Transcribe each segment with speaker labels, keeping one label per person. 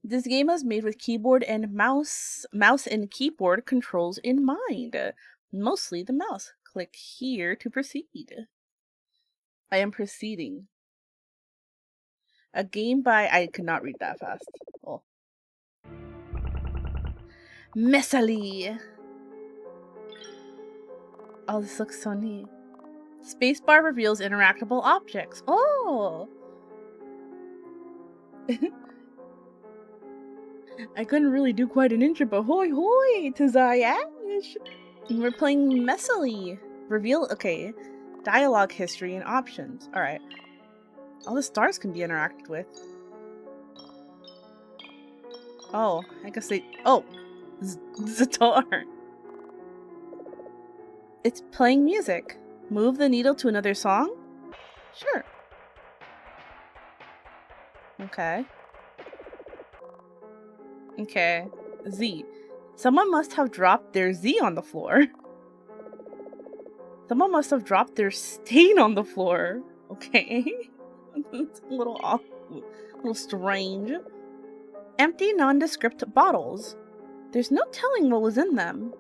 Speaker 1: This game was made with keyboard and mouse and keyboard controls in mind. Mostly the mouse. Click here to proceed. I am proceeding. A game by... I could not read that fast. Oh. Mesmalie. Oh, this looks so neat. Spacebar reveals interactable objects. Oh! I couldn't really do quite an intro, but hoi hoi to Zayash! We're playing Mesmalie. Reveal... Okay. Dialogue history and options. Alright. All the stars can be interacted with. Oh, I guess they... Oh! Zatar! It's playing music. Move the needle to another song? Sure. Okay. Okay. Z. Someone must have dropped their Z on the floor. Someone must have dropped their stain on the floor. Okay. It's a little off, a little strange. Empty, nondescript bottles. There's no telling what was in them.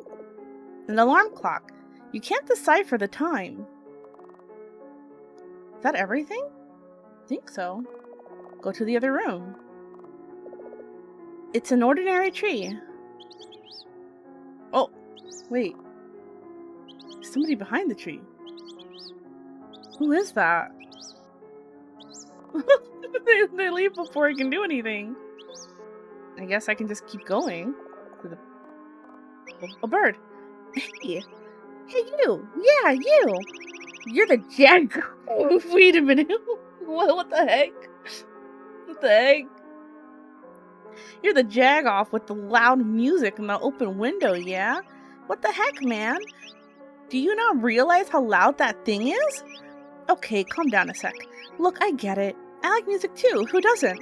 Speaker 1: An alarm clock. You can't decipher the time. Is that everything? I think so. Go to the other room. It's an ordinary tree. Oh, wait. There's somebody behind the tree. Who is that? they leave before I can do anything. I guess I can just keep going. A bird. Hey. Hey, you. Yeah, you. You're the jag. Wait a minute. What the heck? What the heck? You're the jag-off with the loud music and the open window, yeah? What the heck, man? Do you not realize how loud that thing is? Okay, calm down a sec. Look, I get it. I like music too. Who doesn't?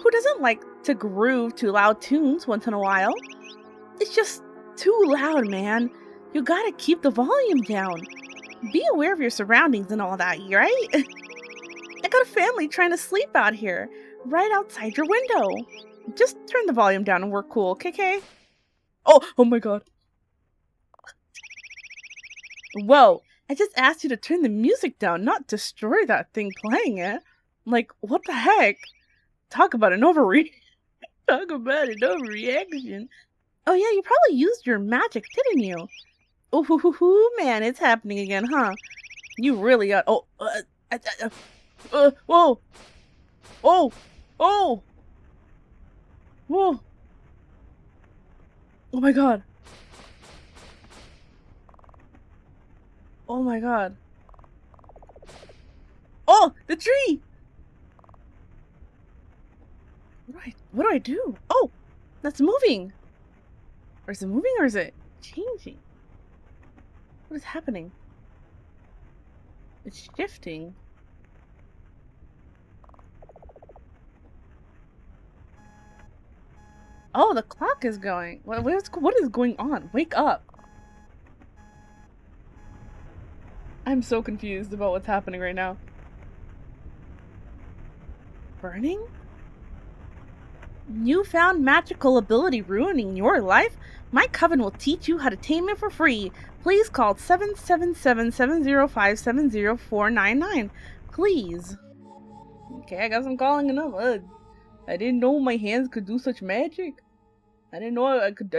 Speaker 1: Who doesn't like to groove to loud tunes once in a while? It's just too loud, man. You gotta keep the volume down. Be aware of your surroundings and all that, right? I got a family trying to sleep out here, right outside your window. Just turn the volume down and we're cool, KK? Oh my god. Whoa, I just asked you to turn the music down, not destroy that thing playing it. Like, what the heck? Talk about an overreaction. Oh yeah, you probably used your magic, didn't you? Ooh, man, it's happening again, huh? You really are. Oh, whoa. Oh, whoa. Oh my god. Oh my god. Oh, the tree! What do I do? Oh, that's moving. Or is it moving or is it changing? What is happening? It's shifting. Oh, the clock is going. What is going on? Wake up. I'm so confused about what's happening right now. Burning? Newfound magical ability ruining your life? My coven will teach you how to tame it for free. Please call 777-705-70499. Please. Okay, I guess I'm calling enough. I didn't know my hands could do such magic. I didn't know I could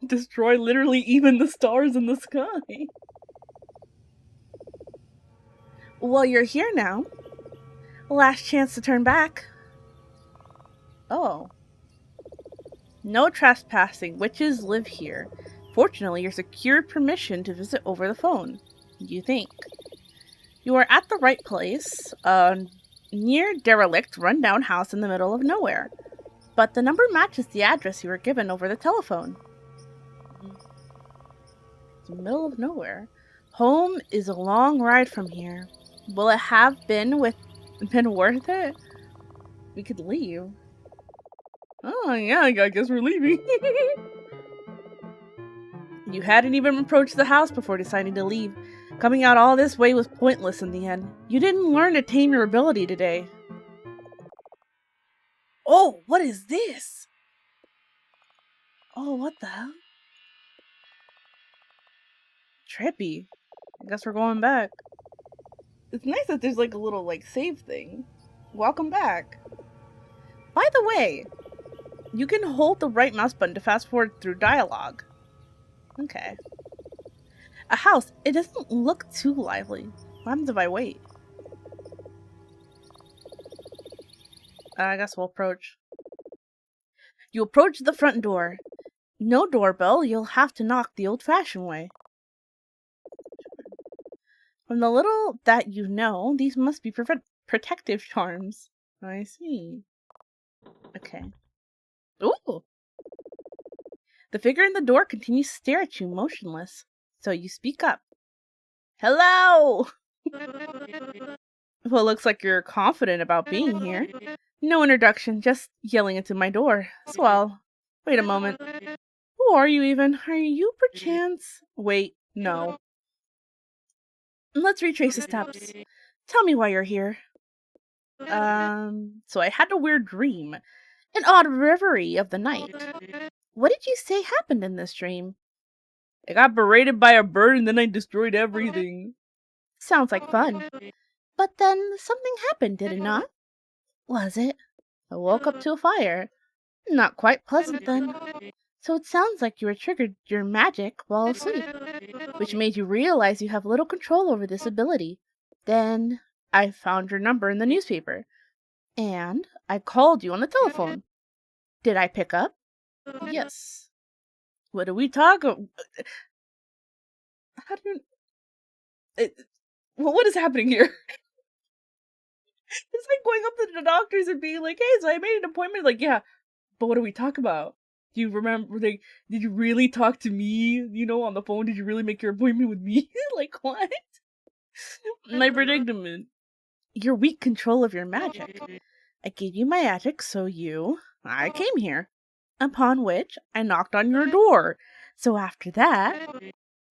Speaker 1: destroy literally even the stars in the sky. Well, you're here now. Last chance to turn back. Oh. No trespassing. Witches live here. Fortunately, you're secured permission to visit over the phone. You think. You are at the right place. Near derelict, rundown house in the middle of nowhere. But the number matches the address you were given over the telephone. The middle of nowhere. Home is a long ride from here. Will it have been worth it? We could leave. Oh yeah, I guess we're leaving. You hadn't even approached the house before deciding to leave. Coming out all this way was pointless in the end. You didn't learn to tame your ability today. Oh, what is this? Oh, what the hell? Trippy. I guess we're going back. It's nice that there's like a little like save thing. Welcome back. By the way, you can hold the right mouse button to fast forward through dialogue. Okay. A house. It doesn't look too lively. What happens if I wait? I guess we'll approach. You approach the front door. No doorbell, you'll have to knock the old-fashioned way. From the little that you know, these must be protective charms. I see. Okay. Ooh! The figure in the door continues to stare at you, motionless. So you speak up. Hello! Well, looks like you're confident about being here. No introduction, just yelling into my door. Swell. Wait a moment. Who are you even? Are you perchance? Wait, no. Let's retrace the steps. Tell me why you're here. So I had a weird dream. An odd reverie of the night. What did you say happened in this dream? I got berated by a bird and then I destroyed everything. Sounds like fun. But then something happened, did it not? Was it? I woke up to a fire. Not quite pleasant then. So it sounds like you were triggered your magic while asleep, which made you realize you have little control over this ability. Then I found your number in the newspaper, and I called you on the telephone. Did I pick up? Yes. What do we talk about? How do you... what is happening here? It's like going up to the doctors and being like, hey, so I made an appointment. Like, yeah, but what do we talk about? Do you remember, like, did you really talk to me, on the phone? Did you really make your appointment with me? Like, what? My predicament. Your weak control of your magic. I gave you my magic, so I came here. Upon which, I knocked on your door. So after that...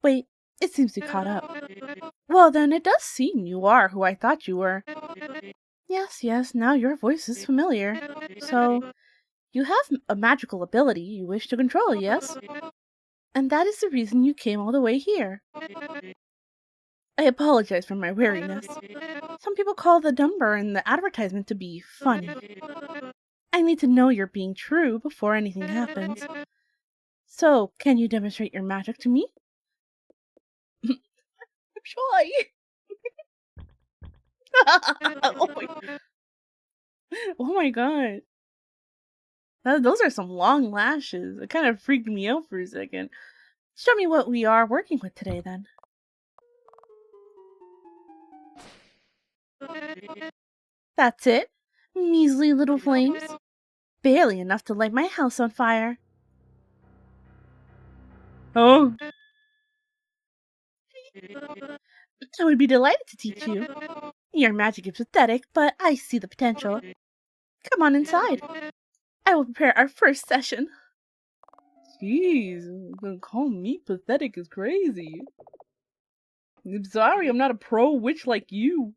Speaker 1: Wait, it seems we caught up. Well then, it does seem you are who I thought you were. Yes, now your voice is familiar. So, you have a magical ability you wish to control, yes? And that is the reason you came all the way here. I apologize for my wariness. Some people call the number in the advertisement to be funny. I need to know you're being true before anything happens. So, can you demonstrate your magic to me? I'm shy. Oh my god. Those are some long lashes. It kind of freaked me out for a second. Show me what we are working with today, then. That's it? Measly little flames? Barely enough to light my house on fire. Oh. I would be delighted to teach you. Your magic is pathetic, but I see the potential. Come on inside. I will prepare our first session. Jeez, don't call me pathetic is crazy. I'm sorry, I'm not a pro witch like you.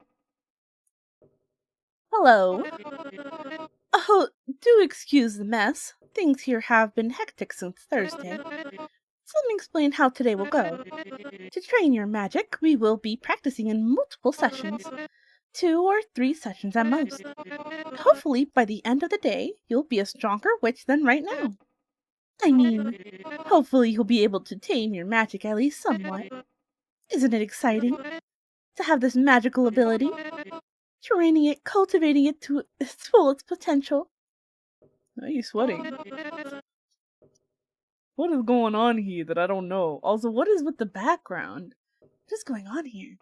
Speaker 1: Hello. Oh, do excuse the mess. Things here have been hectic since Thursday. So let me explain how today will go. To train your magic, we will be practicing in multiple sessions. 2 or 3 sessions at most. Hopefully, by the end of the day, you'll be a stronger witch than right now. I mean, hopefully you'll be able to tame your magic at least somewhat. Isn't it exciting to have this magical ability? Training it, cultivating it to its fullest potential. Why are you sweating? What is going on here that I don't know? Also, what is with the background? What is going on here?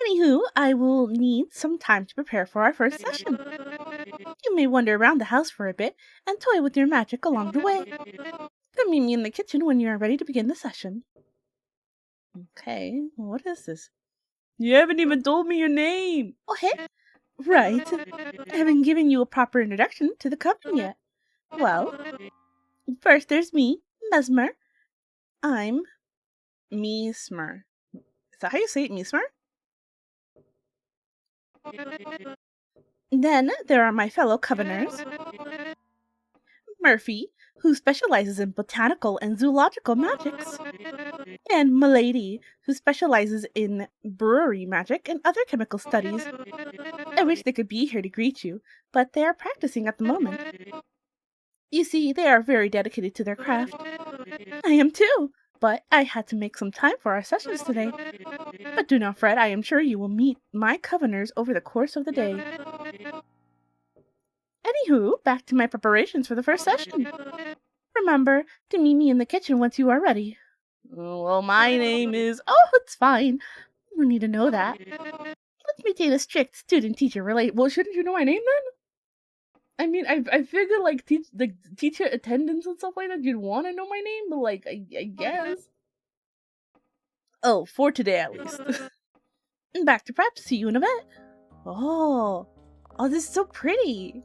Speaker 1: Anywho, I will need some time to prepare for our first session. You may wander around the house for a bit and toy with your magic along the way. Then meet me in the kitchen when you are ready to begin the session. Okay, what is this? You haven't even told me your name! Oh, hey? Right. I haven't given you a proper introduction to the company yet. Well, first there's me, Mesmer. I'm Mesmer. Is that how you say it, Mesmer? Then there are my fellow Coveners, Murphy, who specializes in botanical and zoological magics, and Milady, who specializes in brewery magic and other chemical studies. I wish they could be here to greet you, but they are practicing at the moment. You see, they are very dedicated to their craft. I am too, but I had to make some time for our sessions today. But do not fret, I am sure you will meet my Coveners over the course of the day. Anywho, back to my preparations for the first session. Remember to meet me in the kitchen once you are ready. Well, my name is... Oh, it's fine. You don't need to know that. Let's maintain a strict student-teacher relate. Well, shouldn't you know my name then? I mean, I figured like teacher attendance and stuff like that, you'd want to know my name, but like I guess. Oh, for today at least. And back to prep. See you in a bit. Oh, this is so pretty.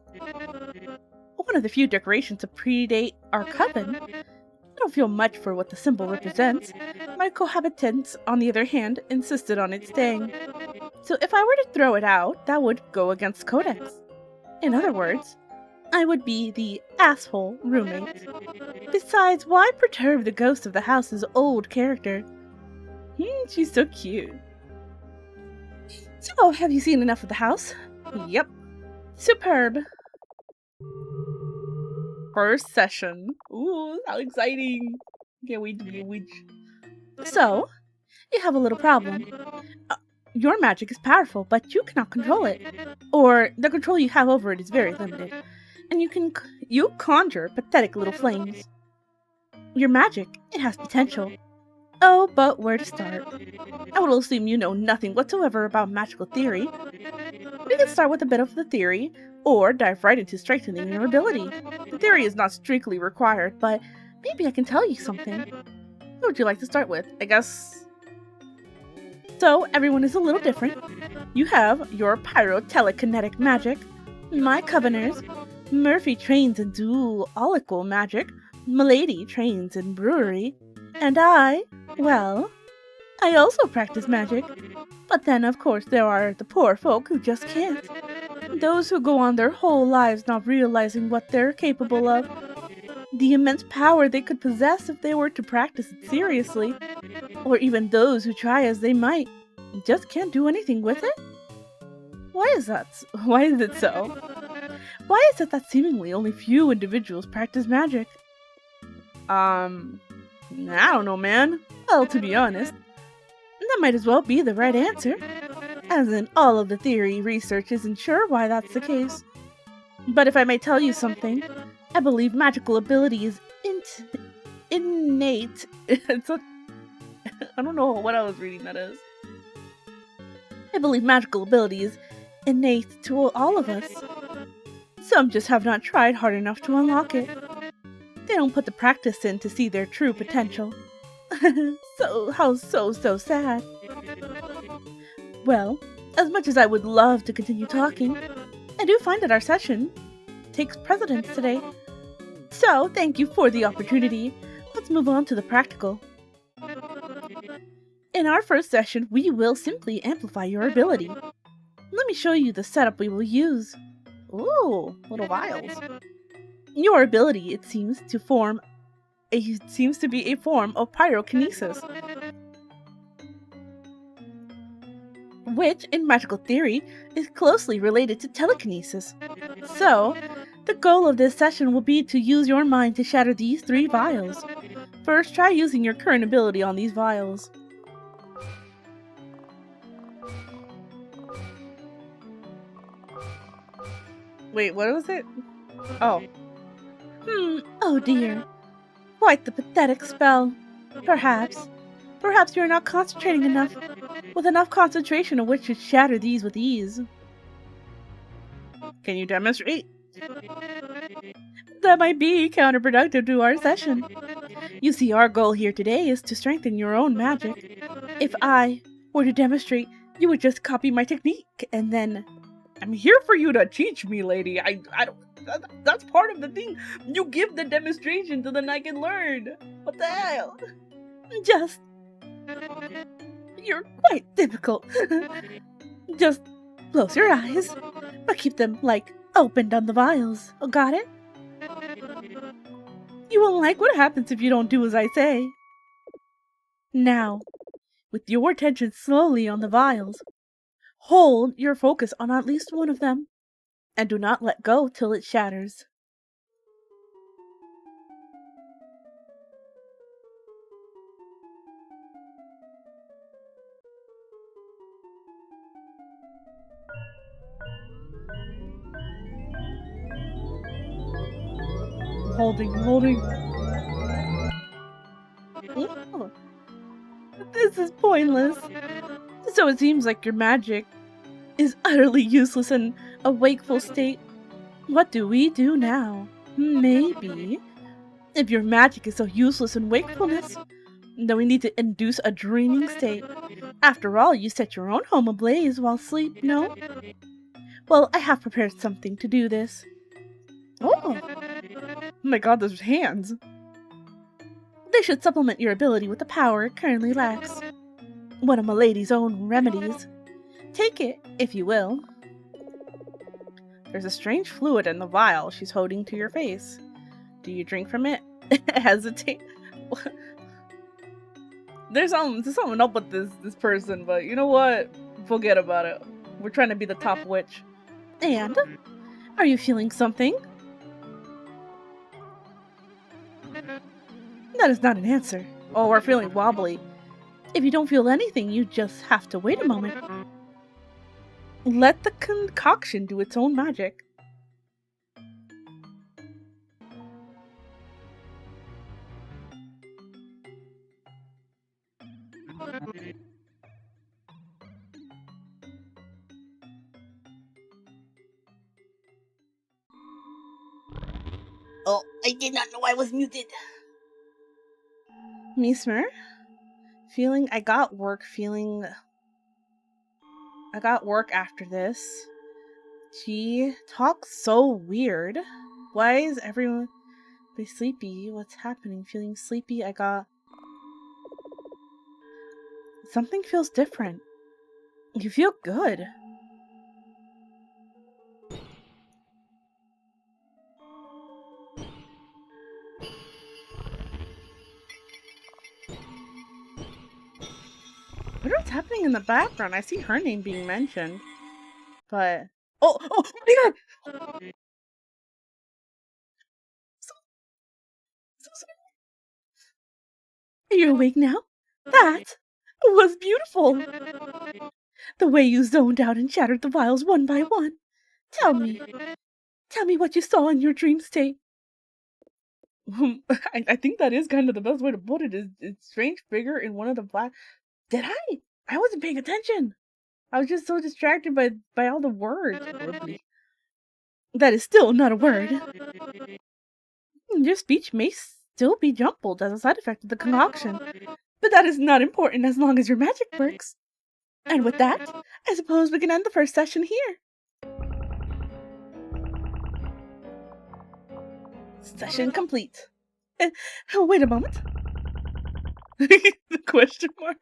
Speaker 1: One of the few decorations to predate our coven. I don't feel much for what the symbol represents. My cohabitants, on the other hand, insisted on it staying. So if I were to throw it out, that would go against Codex. In other words, I would be the asshole roommate. Besides, why perturb the ghost of the house's old character? She's so cute. So, have you seen enough of the house? Yep. Superb. First session. Ooh, how exciting. Can't wait to be a witch. So, you have a little problem. Your magic is powerful, but you cannot control it. Or, the control you have over it is very limited. And you conjure pathetic little flames. Your magic, it has potential. Oh, but where to start? I will assume you know nothing whatsoever about magical theory. We can start with a bit of the theory, or dive right into strengthening your ability. The theory is not strictly required, but maybe I can tell you something. What would you like to start with? I guess... So, everyone is a little different. You have your pyrotelekinetic magic, my Coveners, Murphy trains in zoological magic, Milady trains in brewery, and I, well, I also practice magic. But then, of course, there are the poor folk who just can't. Those who go on their whole lives not realizing what they're capable of. The immense power they could possess if they were to practice it seriously. Or even those who try as they might, just can't do anything with it? Why is that? Why is it so? Why is it that seemingly only few individuals practice magic? I don't know, man. Well, to be honest, that might as well be the right answer. As in, all of the theory research isn't sure why that's the case. But if I may tell you something, I believe magical ability is innate. I don't know what I was reading that as. I believe magical ability is innate to all of us. Some just have not tried hard enough to unlock it. They don't put the practice in to see their true potential. So sad. Well, as much as I would love to continue talking, I do find that our session takes precedence today. So, thank you for the opportunity. Let's move on to the practical. In our first session, we will simply amplify your ability. Let me show you the setup we will use. Ooh, little vials. Your ability, it seems to be a form of pyrokinesis, which, in magical theory, is closely related to telekinesis. So, the goal of this session will be to use your mind to shatter these 3 vials. First, try using your current ability on these vials. Wait, what was it? Oh. Oh dear. Quite the pathetic spell. Perhaps you're not concentrating enough, with enough concentration of which to shatter these with ease. Can you demonstrate? That might be counterproductive to our session. You see, our goal here today is to strengthen your own magic. If I were to demonstrate, you would just copy my technique, and then... I'm here for you to teach me, lady. I don't... That's part of the thing. You give the demonstration so then I can learn. What the hell? Just... You're quite difficult. Just close your eyes. but keep them, like, opened on the vials. Oh, got it? You won't like what happens if you don't do as I say. Now, with your attention slowly on the vials, hold your focus on at least one of them, and do not let go till it shatters. I'm holding. Oh, this is pointless. So it seems like your magic is utterly useless in a wakeful state. What do we do now? Maybe, if your magic is so useless in wakefulness, then we need to induce a dreaming state. After all, you set your own home ablaze while asleep, no? Well, I have prepared something to do this. Oh my god, those hands! They should supplement your ability with the power it currently lacks. One of Milady's own remedies. Take it, if you will. There's a strange fluid in the vial she's holding to your face. Do you drink from it? Hesitate. There's something up with this person, but you know what? Forget about it. We're trying to be the top witch. And? Are you feeling something? That is not an answer. Oh, we're feeling wobbly. If you don't feel anything, you just have to wait a moment. Let the concoction do its own magic.
Speaker 2: Oh, I did not know I was muted.
Speaker 1: Mesmer? I got work after this. She talks so weird. Why is everyone sleepy? What's happening? Feeling sleepy? Something feels different. You feel good. I wonder what's happening in the background. I see her name being mentioned. But... Oh my god! So sorry. Are you awake now? That was beautiful! The way you zoned out and shattered the vials one by one. Tell me what you saw in your dream state. I think that is kind of the best way to put it. Is strange figure in one of the black... Did I? I wasn't paying attention. I was just so distracted by all the words. That is still not a word. Your speech may still be jumbled as a side effect of the concoction, but that is not important as long as your magic works. And with that, I suppose we can end the first session here. Session complete. Wait a moment. The question marks.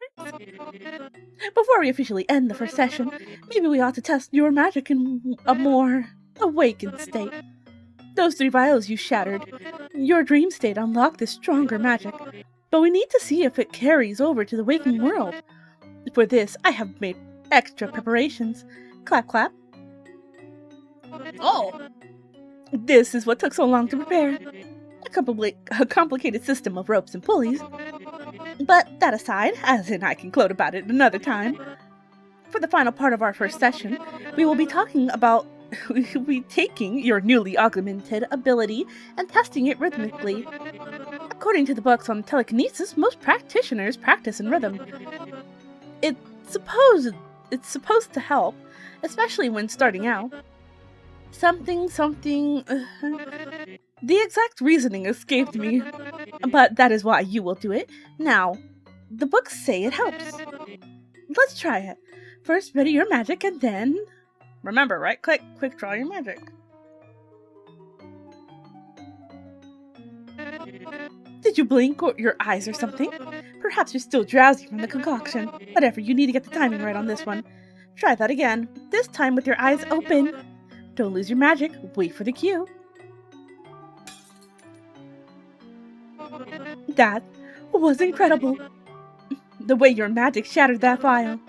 Speaker 1: Before we officially end the first session, maybe we ought to test your magic in a more awakened state. Those 3 vials you shattered, your dream state unlocked this stronger magic, but we need to see if it carries over to the waking world. For this, I have made extra preparations. Clap, clap.
Speaker 2: Oh!
Speaker 1: This is what took so long to prepare. A complicated system of ropes and pulleys. But that aside, as in I can gloat about it another time, for the final part of our first session, we will be taking your newly augmented ability and testing it rhythmically. According to the books on telekinesis, most practitioners practice in rhythm. It's supposed to help, especially when starting out. The exact reasoning escaped me, but that is why you will do it. Now, the books say it helps. Let's try it. First, ready your magic, and then... Remember, right-click, quick draw your magic. Did you blink or your eyes or something? Perhaps you're still drowsy from the concoction. Whatever, you need to get the timing right on this one. Try that again, this time with your eyes open. don't lose your magic. Wait for the cue. That was incredible. The way your magic shattered that vial.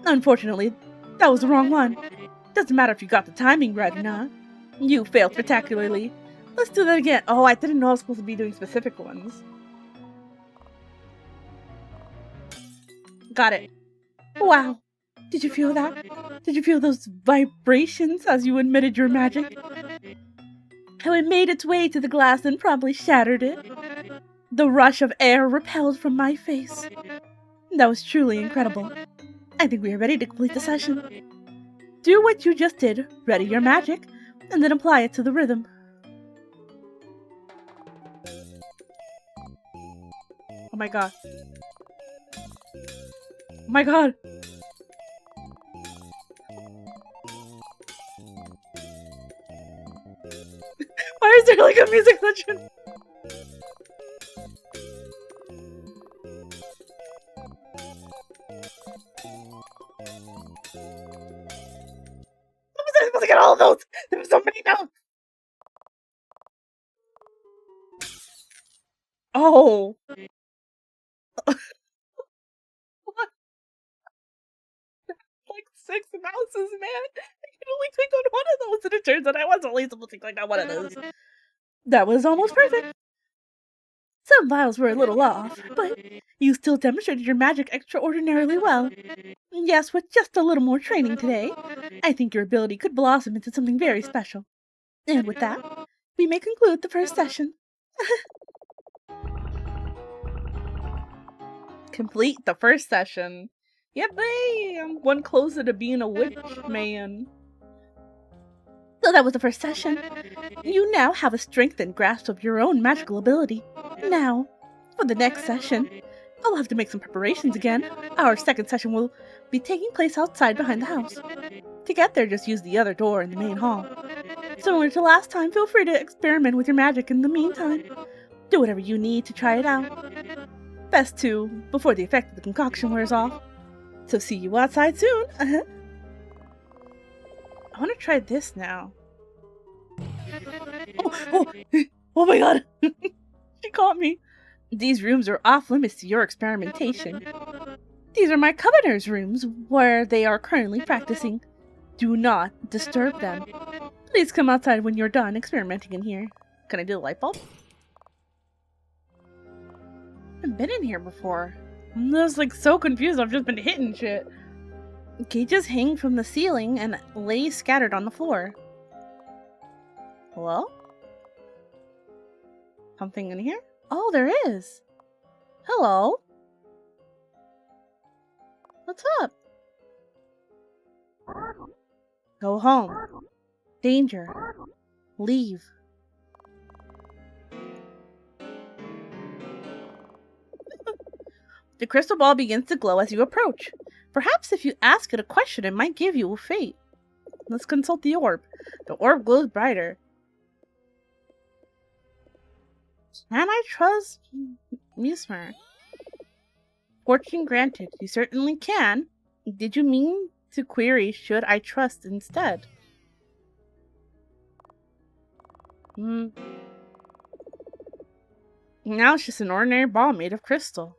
Speaker 1: Unfortunately, that was the wrong one. Doesn't matter if you got the timing right or not. You failed spectacularly. Let's do that again. Oh, I didn't know I was supposed to be doing specific ones. Got it. Wow. Did you feel that? Did you feel those vibrations as you emitted your magic? How it made its way to the glass and promptly shattered it. The rush of air repelled from my face. That was truly incredible. I think we are ready to complete the session. Do what you just did, ready your magic, and then apply it to the rhythm. Oh my god. Oh my god. Why is there like a music section? I was supposed to get all of those. There were so many notes. Oh. What? Like 6 mouses, man. I can only click on one of those, and it turns out I was only supposed to click on one of those. That was almost perfect. Some vials were a little off, but you still demonstrated your magic extraordinarily well. Yes, with just a little more training today, I think your ability could blossom into something very special. And with that, we may conclude the first session. Complete the first session. Yippee! I'm one closer to being a witch man. So that was the first session. You now have a strengthened grasp of your own magical ability. Now, for the next session, I'll have to make some preparations again. Our second session will be taking place outside behind the house. To get there, just use the other door in the main hall. Similar to last time, feel free to experiment with your magic in the meantime. Do whatever you need to try it out. Best to, before the effect of the concoction wears off. So see you outside soon. I want to try this now. Oh my god! She caught me. These rooms are off limits to your experimentation. These are my covenant's rooms, where they are currently practicing. Do not disturb them. Please come outside when you're done experimenting in here. Can I do the light bulb? I've been in here before. I'm just like so confused. I've just been hitting shit. Cages hang from the ceiling and lay scattered on the floor. Hello? Something in here? Oh, there is. Hello? What's up? Go home. Danger. Leave. The crystal ball begins to glow as you approach. Perhaps if you ask it a question, it might give you a fate. Let's consult the orb. The orb glows brighter. Can I trust Mesmer? Fortune granted. You certainly can. Did you mean to query, should I trust instead? Now it's just an ordinary ball made of crystal.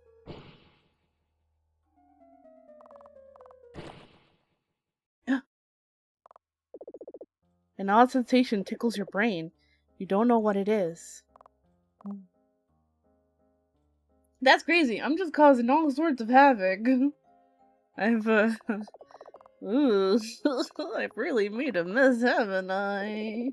Speaker 1: An odd sensation tickles your brain. You don't know what it is. That's crazy. I'm just causing all sorts of havoc. I've ooh, I've really made a mess, haven't I?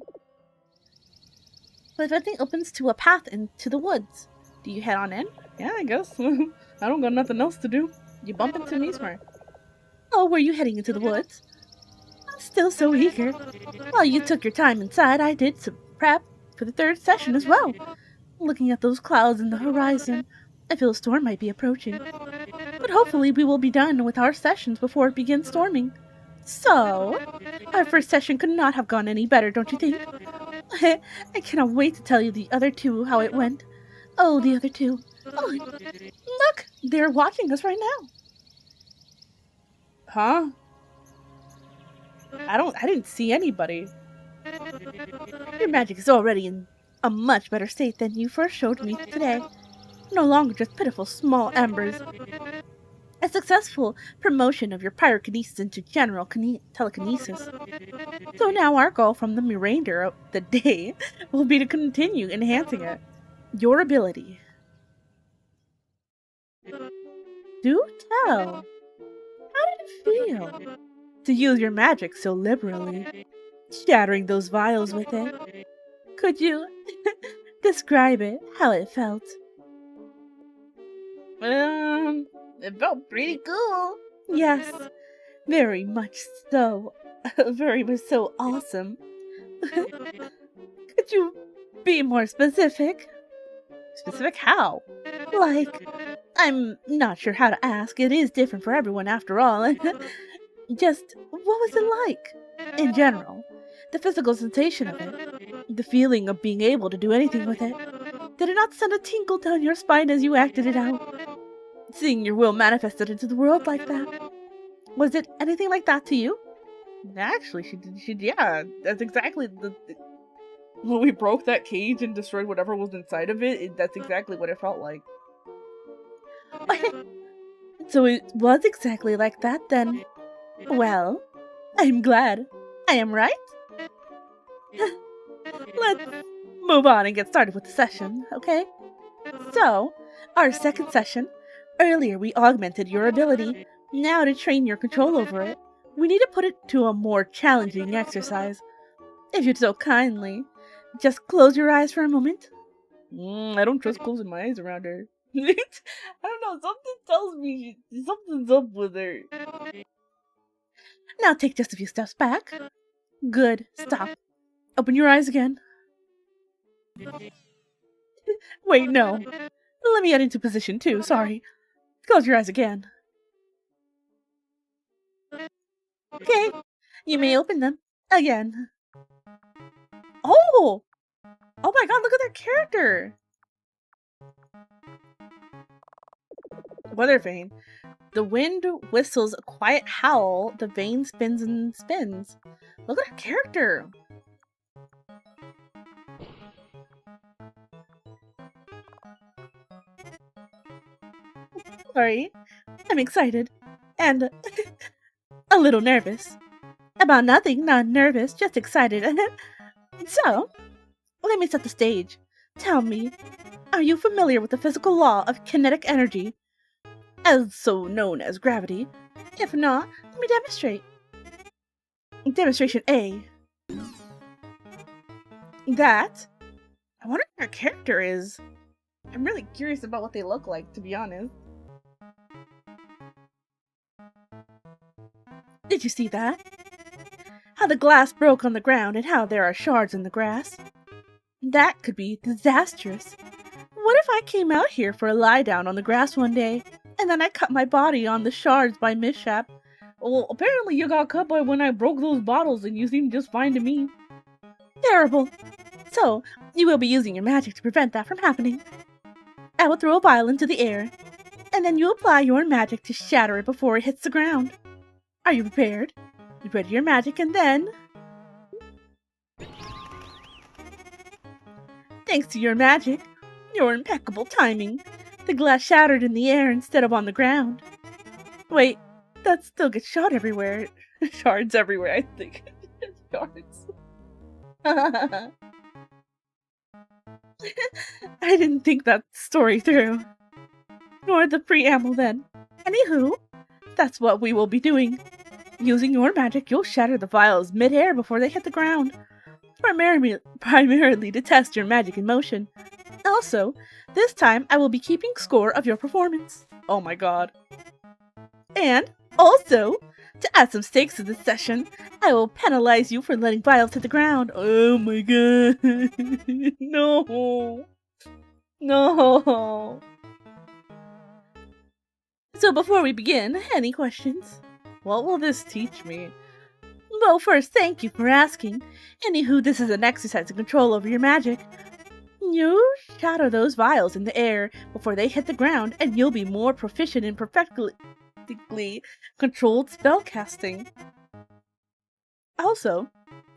Speaker 1: The thing opens to a path into the woods. Do you head on in? Yeah, I guess. I don't got nothing else to do. You bump into Mesmer. Oh, were you heading into the woods? I'm still so eager. While you took your time inside, I did some prep for the third session as well. Looking at those clouds in the horizon, I feel a storm might be approaching. But hopefully we will be done with our sessions before it begins storming. So, our first session could not have gone any better, don't you think? I cannot wait to tell you the other two how it went. Oh, the other two. Oh, look! They're watching us right now. Huh? I didn't see anybody. Your magic is already in a much better state than you first showed me today. No longer just pitiful small embers. A successful promotion of your pyrokinesis into general telekinesis. So now our goal from the remainder of the day will be to continue enhancing it. Your ability. Do tell. How did it feel to use your magic so liberally, shattering those vials with it? Could you describe it, how it felt?
Speaker 2: It felt pretty cool.
Speaker 1: Yes, very much so. Very much so awesome. Could you be more specific? Specific how? Like, I'm not sure how to ask. It is different for everyone after all. Just, what was it like? In general, the physical sensation of it. The feeling of being able to do anything with it. Did it not send a tingle down your spine as you acted it out? Seeing your will manifested into the world like that. Was it anything like that to you?
Speaker 2: Actually, yeah, that's exactly when we broke that cage and destroyed whatever was inside of it, that's exactly what it felt like.
Speaker 1: So it was exactly like that then. Well, I'm glad. I am right? Let's move on and get started with the session, okay? So, our second session. Earlier we augmented your ability. Now to train your control over it, we need to put it to a more challenging exercise. If you'd so kindly, just close your eyes for a moment.
Speaker 2: I don't trust closing my eyes around her. I don't know, something tells me something's up with her.
Speaker 1: Now take just a few steps back. Good. Stop. Open your eyes again. Wait, no. Let me get into position too, sorry. Close your eyes again. Okay, you may open them again. Oh! Oh my god, look at their character! Weather vane. The wind whistles a quiet howl, the vane spins and spins. Look at her character! Sorry, I'm excited. And a little nervous. About nothing, not nervous, just excited. So, let me set the stage. Tell me, are you familiar with the physical law of kinetic energy, also known as gravity? If not, let me demonstrate. Demonstration A. That. I wonder what her character is.
Speaker 2: I'm really curious about what they look like, to be honest.
Speaker 1: Did you see that? How the glass broke on the ground and how there are shards in the grass? That could be disastrous. What if I came out here for a lie down on the grass one day, and then I cut my body on the shards by mishap?
Speaker 2: Well, apparently you got cut by when I broke those bottles and you seemed just fine to me.
Speaker 1: Terrible. So, you will be using your magic to prevent that from happening. I will throw a vial into the air, and then you apply your magic to shatter it before it hits the ground. Are you prepared? You ready your magic and then... Thanks to your magic, your impeccable timing, the glass shattered in the air instead of on the ground. Wait, that still gets shot everywhere.
Speaker 2: Shards everywhere, I think. Shards.
Speaker 1: I didn't think that story through. Nor the preamble then. Anywho, that's what we will be doing. Using your magic, you'll shatter the vials mid-air before they hit the ground. Primarily to test your magic in motion. Also, this time I will be keeping score of your performance.
Speaker 2: Oh my god.
Speaker 1: And, also, to add some stakes to this session, I will penalize you for letting vials hit the ground.
Speaker 2: Oh my god. No. No.
Speaker 1: So before we begin, any questions?
Speaker 2: What will this teach me?
Speaker 1: Well, first, thank you for asking. Anywho, this is an exercise in control over your magic. You shatter those vials in the air before they hit the ground, and you'll be more proficient in perfectly controlled spellcasting. Also,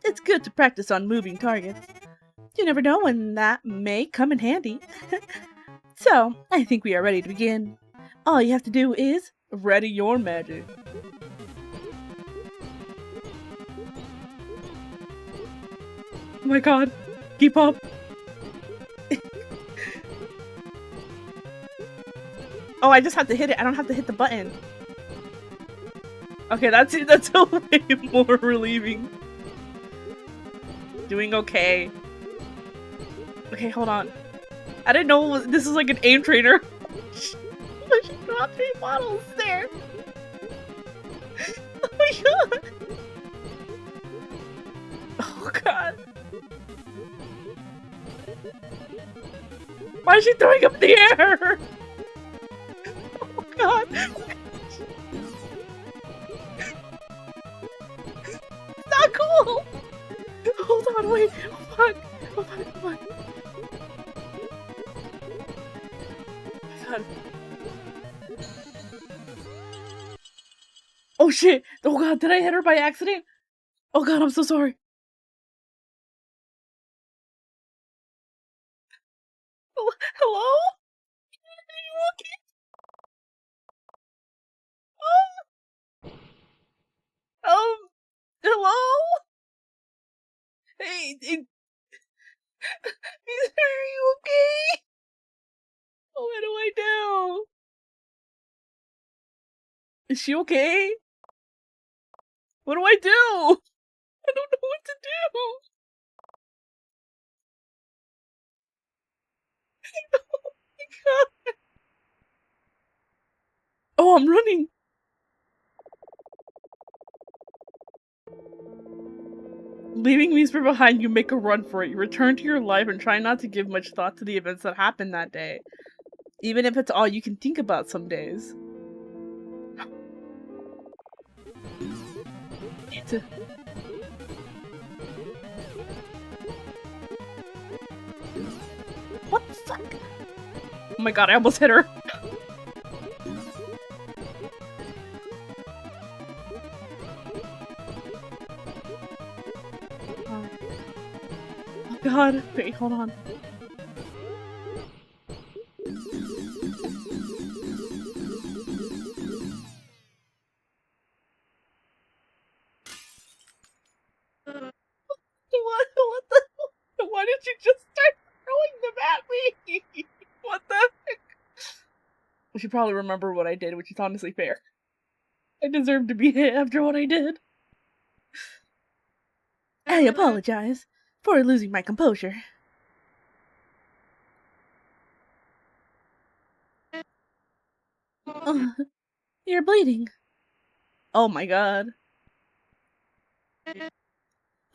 Speaker 1: It's good to practice on moving targets. You never know when that may come in handy. So, I think we are ready to begin. All you have to do is
Speaker 2: ready your magic. Oh my god, keep up. Oh, I just have to hit it. I don't have to hit the button. Okay, that's it. That's a way more relieving. Doing okay. Okay, hold on. I didn't know this is like an aim trainer. She dropped 3 bottles there. Oh my god. Oh god. Why is she throwing up in the air? Oh god. It's not cool. Hold on, wait. Oh fuck. Oh fuck, oh fuck. God. Oh shit! Oh god, did I hit her by accident? Oh god, I'm so sorry. Hello? Are you okay? Hello? Hey, are you okay? Oh, what do I do? Is she okay? What do I do? I don't know what to do. Oh my god. Oh, I'm running. Leaving Mesmer behind, you make a run for it. You return to your life and try not to give much thought to the events that happened that day. Even if it's all you can think about some days. What the fuck? Oh my god, I almost hit her. Oh god, wait, hold on. What the? Why did you just start throwing them at me? What the heck? We should probably remember what I did, which is honestly fair. I deserve to be hit after what I did. I apologize for losing my composure. You're bleeding. Oh my god.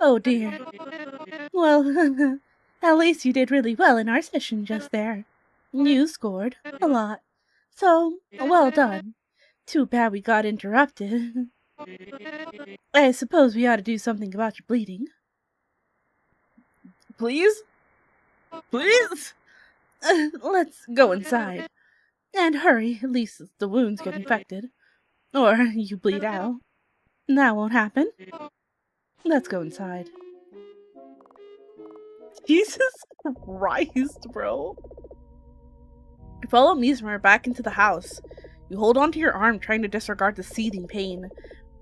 Speaker 2: Oh dear. Well, at least you did really well in our session just there. You scored a lot. So, well done. Too bad we got interrupted. I suppose we ought to do something about your bleeding. Please? Please? Let's go inside. And hurry, at least the wounds get infected. Or you bleed out. That won't happen. Let's go inside. Jesus Christ, bro. You follow Mesmer back into the house. You hold onto your arm, trying to disregard the seething pain.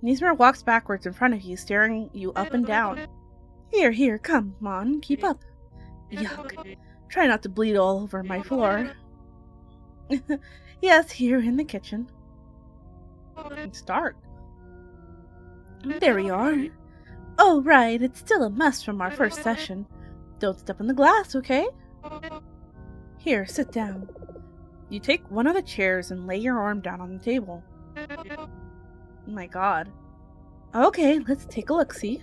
Speaker 2: Mesmer walks backwards in front of you, staring you up and down. Here, come on, keep up. Yuck. Try not to bleed all over my floor. Yes, here in the kitchen. It's dark. There we are. Oh, right, it's still a mess from our first session. Don't step on the glass, okay? Here, sit down. You take one of the chairs and lay your arm down on the table. Oh my god. Okay, let's take a look-see.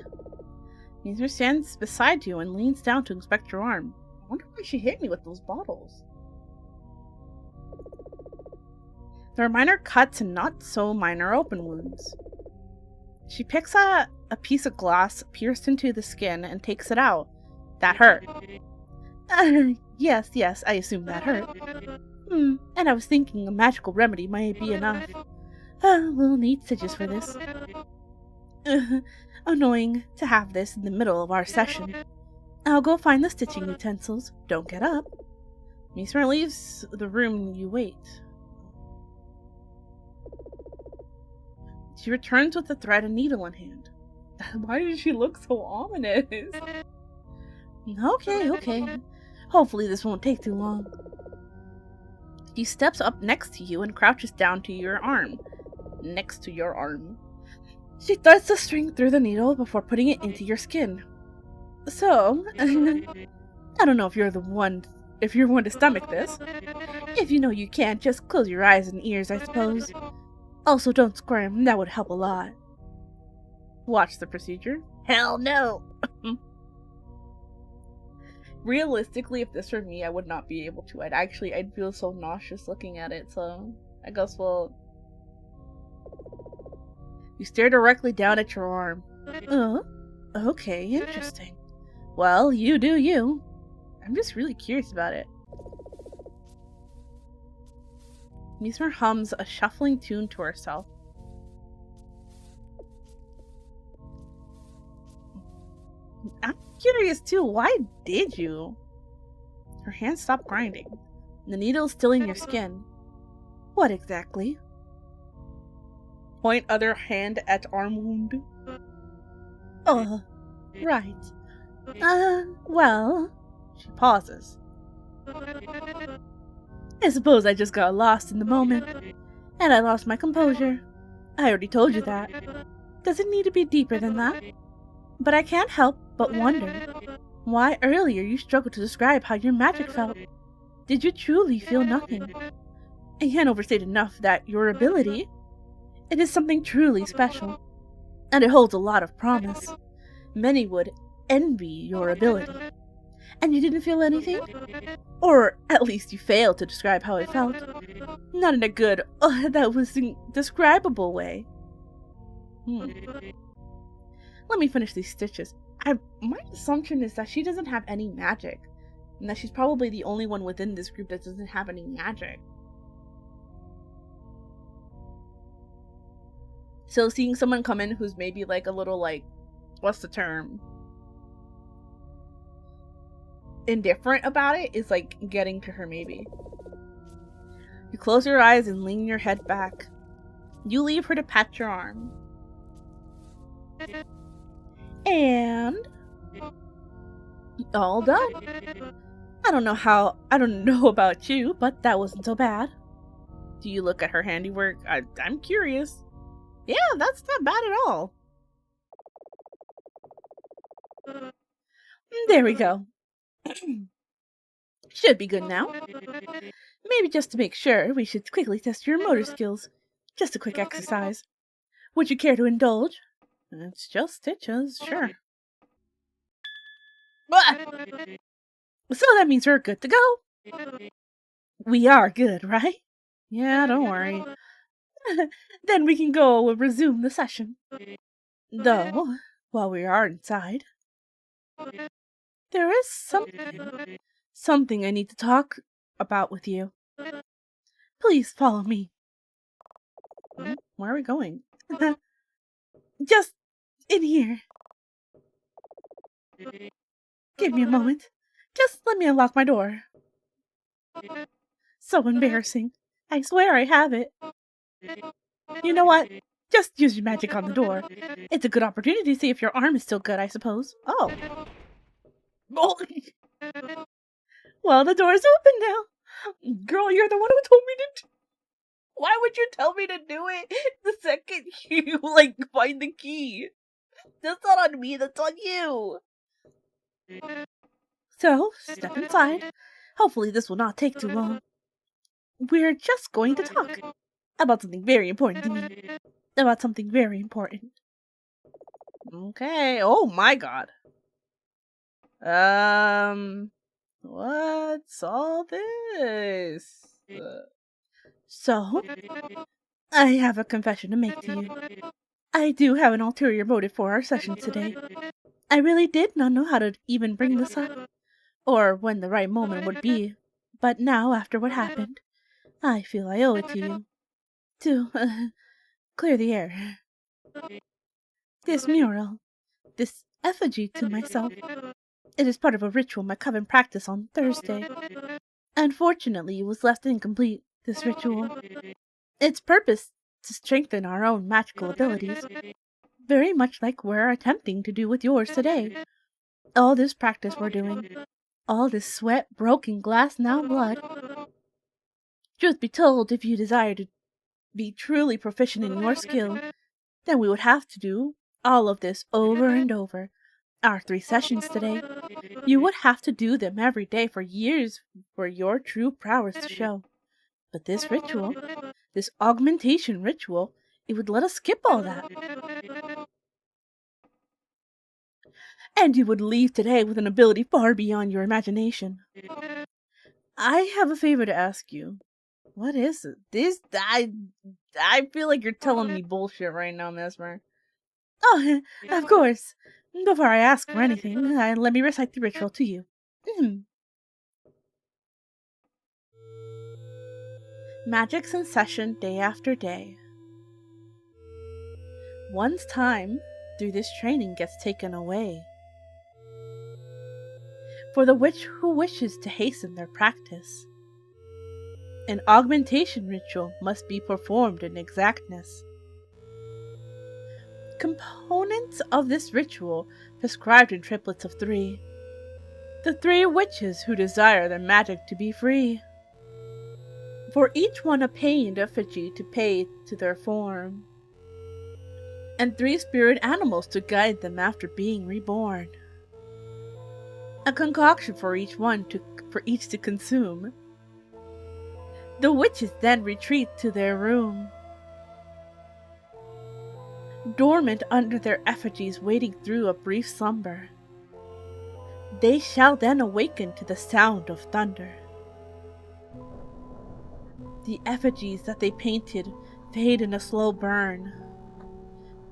Speaker 2: Mesmer stands beside you and leans down to inspect your arm. I wonder why she hit me with those bottles. There are minor cuts and not so minor open wounds. She picks a piece of glass pierced into the skin and takes it out. That hurt. Yes, I assume that hurt. And I was thinking a magical remedy might be enough. We'll need stitches for this. Annoying to have this in the middle of our session. I'll go find the stitching utensils. Don't get up. Mesmer leaves the room. You wait. She returns with a thread and needle in hand. Why does she look so ominous? Okay. Hopefully this won't take too long. She steps up next to you and crouches down to your arm. Next to your arm. She threads the string through the needle before putting it into your skin. So, I don't know if you're one to stomach this. If you know you can't, just close your eyes and ears, I suppose. Also, don't squirm, that would help a lot. Watch the procedure. Hell no! Realistically, if this were me, I would not be able to. I'd feel so nauseous looking at it, so I guess You stare directly down at your arm. Oh, okay, interesting. Well, you do you. I'm just really curious about it. Mesmer hums a shuffling tune to herself. I'm curious too, why did you? Her hand stopped grinding. The needle's still in your skin. What exactly? Point other hand at arm wound. Oh, right. Well... She pauses. I suppose I just got lost in the moment. And I lost my composure. I already told you that. Does it need to be deeper than that? But I can't help but wonder why earlier you struggled to describe how your magic felt. Did you truly feel nothing? I can't overstate enough that your ability, it is something truly special, and it holds a lot of promise. Many would envy your ability. And you didn't feel anything? Or at least you failed to describe how it felt. Not in a good, that was indescribable way. Let me finish these stitches. My assumption is that she doesn't have any magic, and that she's probably the only one within this group that doesn't have any magic. So seeing someone come in who's maybe like a little like, what's the term? Indifferent about it is like getting to her maybe. You close your eyes and lean your head back. You leave her to pat your arm. And all done. I don't know about you, but that wasn't so bad. Do you look at her handiwork? I'm curious. Yeah, that's not bad at all. There we go. Should be good now. Maybe just to make sure, we should quickly test your motor skills. Just a quick exercise. Would you care to indulge? It's just stitches, sure. So that means we're good to go. We are good, right? Yeah, don't worry. Then we can go and resume the session. Though, while we are inside, there is something I need to talk about with you. Please follow me. Where are we going? Just in here. Give me a moment. Just let me unlock my door. So embarrassing. I swear I have it. You know what? Just use your magic on the door. It's a good opportunity to see if your arm is still good, I suppose. Oh. Well, the door's open now. Girl, you're the one who told me to... Why would you tell me to do it the second you, find the key? That's not on me, that's on you. So, step inside. Hopefully this will not take too long. We're just going to talk about something very important to me. About something very important. Okay, oh my god. What's all this? So, I have a confession to make to you. I do have an ulterior motive for our session today. I really did not know how to even bring this up, or when the right moment would be, but now, after what happened, I feel I owe it to you. To, clear the air. This mural, this effigy to myself. It is part of a ritual my coven practiced on Thursday. Unfortunately, it was left incomplete, this ritual. Its purpose to strengthen our own magical abilities, very much like we're attempting to do with yours today. All this practice we're doing, all this sweat, broken glass, now blood. Truth be told, if you desire to be truly proficient in your skill, then we would have to do all of this over and over. Our 3 sessions today. You would have to do them every day for years for your true prowess to show. But this ritual, this augmentation ritual, it would let us skip all that. And you would leave today with an ability far beyond your imagination. I have a favor to ask you. What is it? I feel like you're telling me bullshit right now, Mesmer. Oh, of course. Before I ask for anything, let me recite the ritual to you. Magic's in session day after day. One's time through this training gets taken away. For the witch who wishes to hasten their practice, an augmentation ritual must be performed in exactness. Components of this ritual prescribed in triplets of 3. The 3 witches who desire their magic to be free. For each one a pained effigy to pay to their form, and 3 spirit animals to guide them after being reborn. A concoction for each to consume. The witches then retreat to their room, dormant under their effigies waiting through a brief slumber. They shall then awaken to the sound of thunder. The effigies that they painted fade in a slow burn.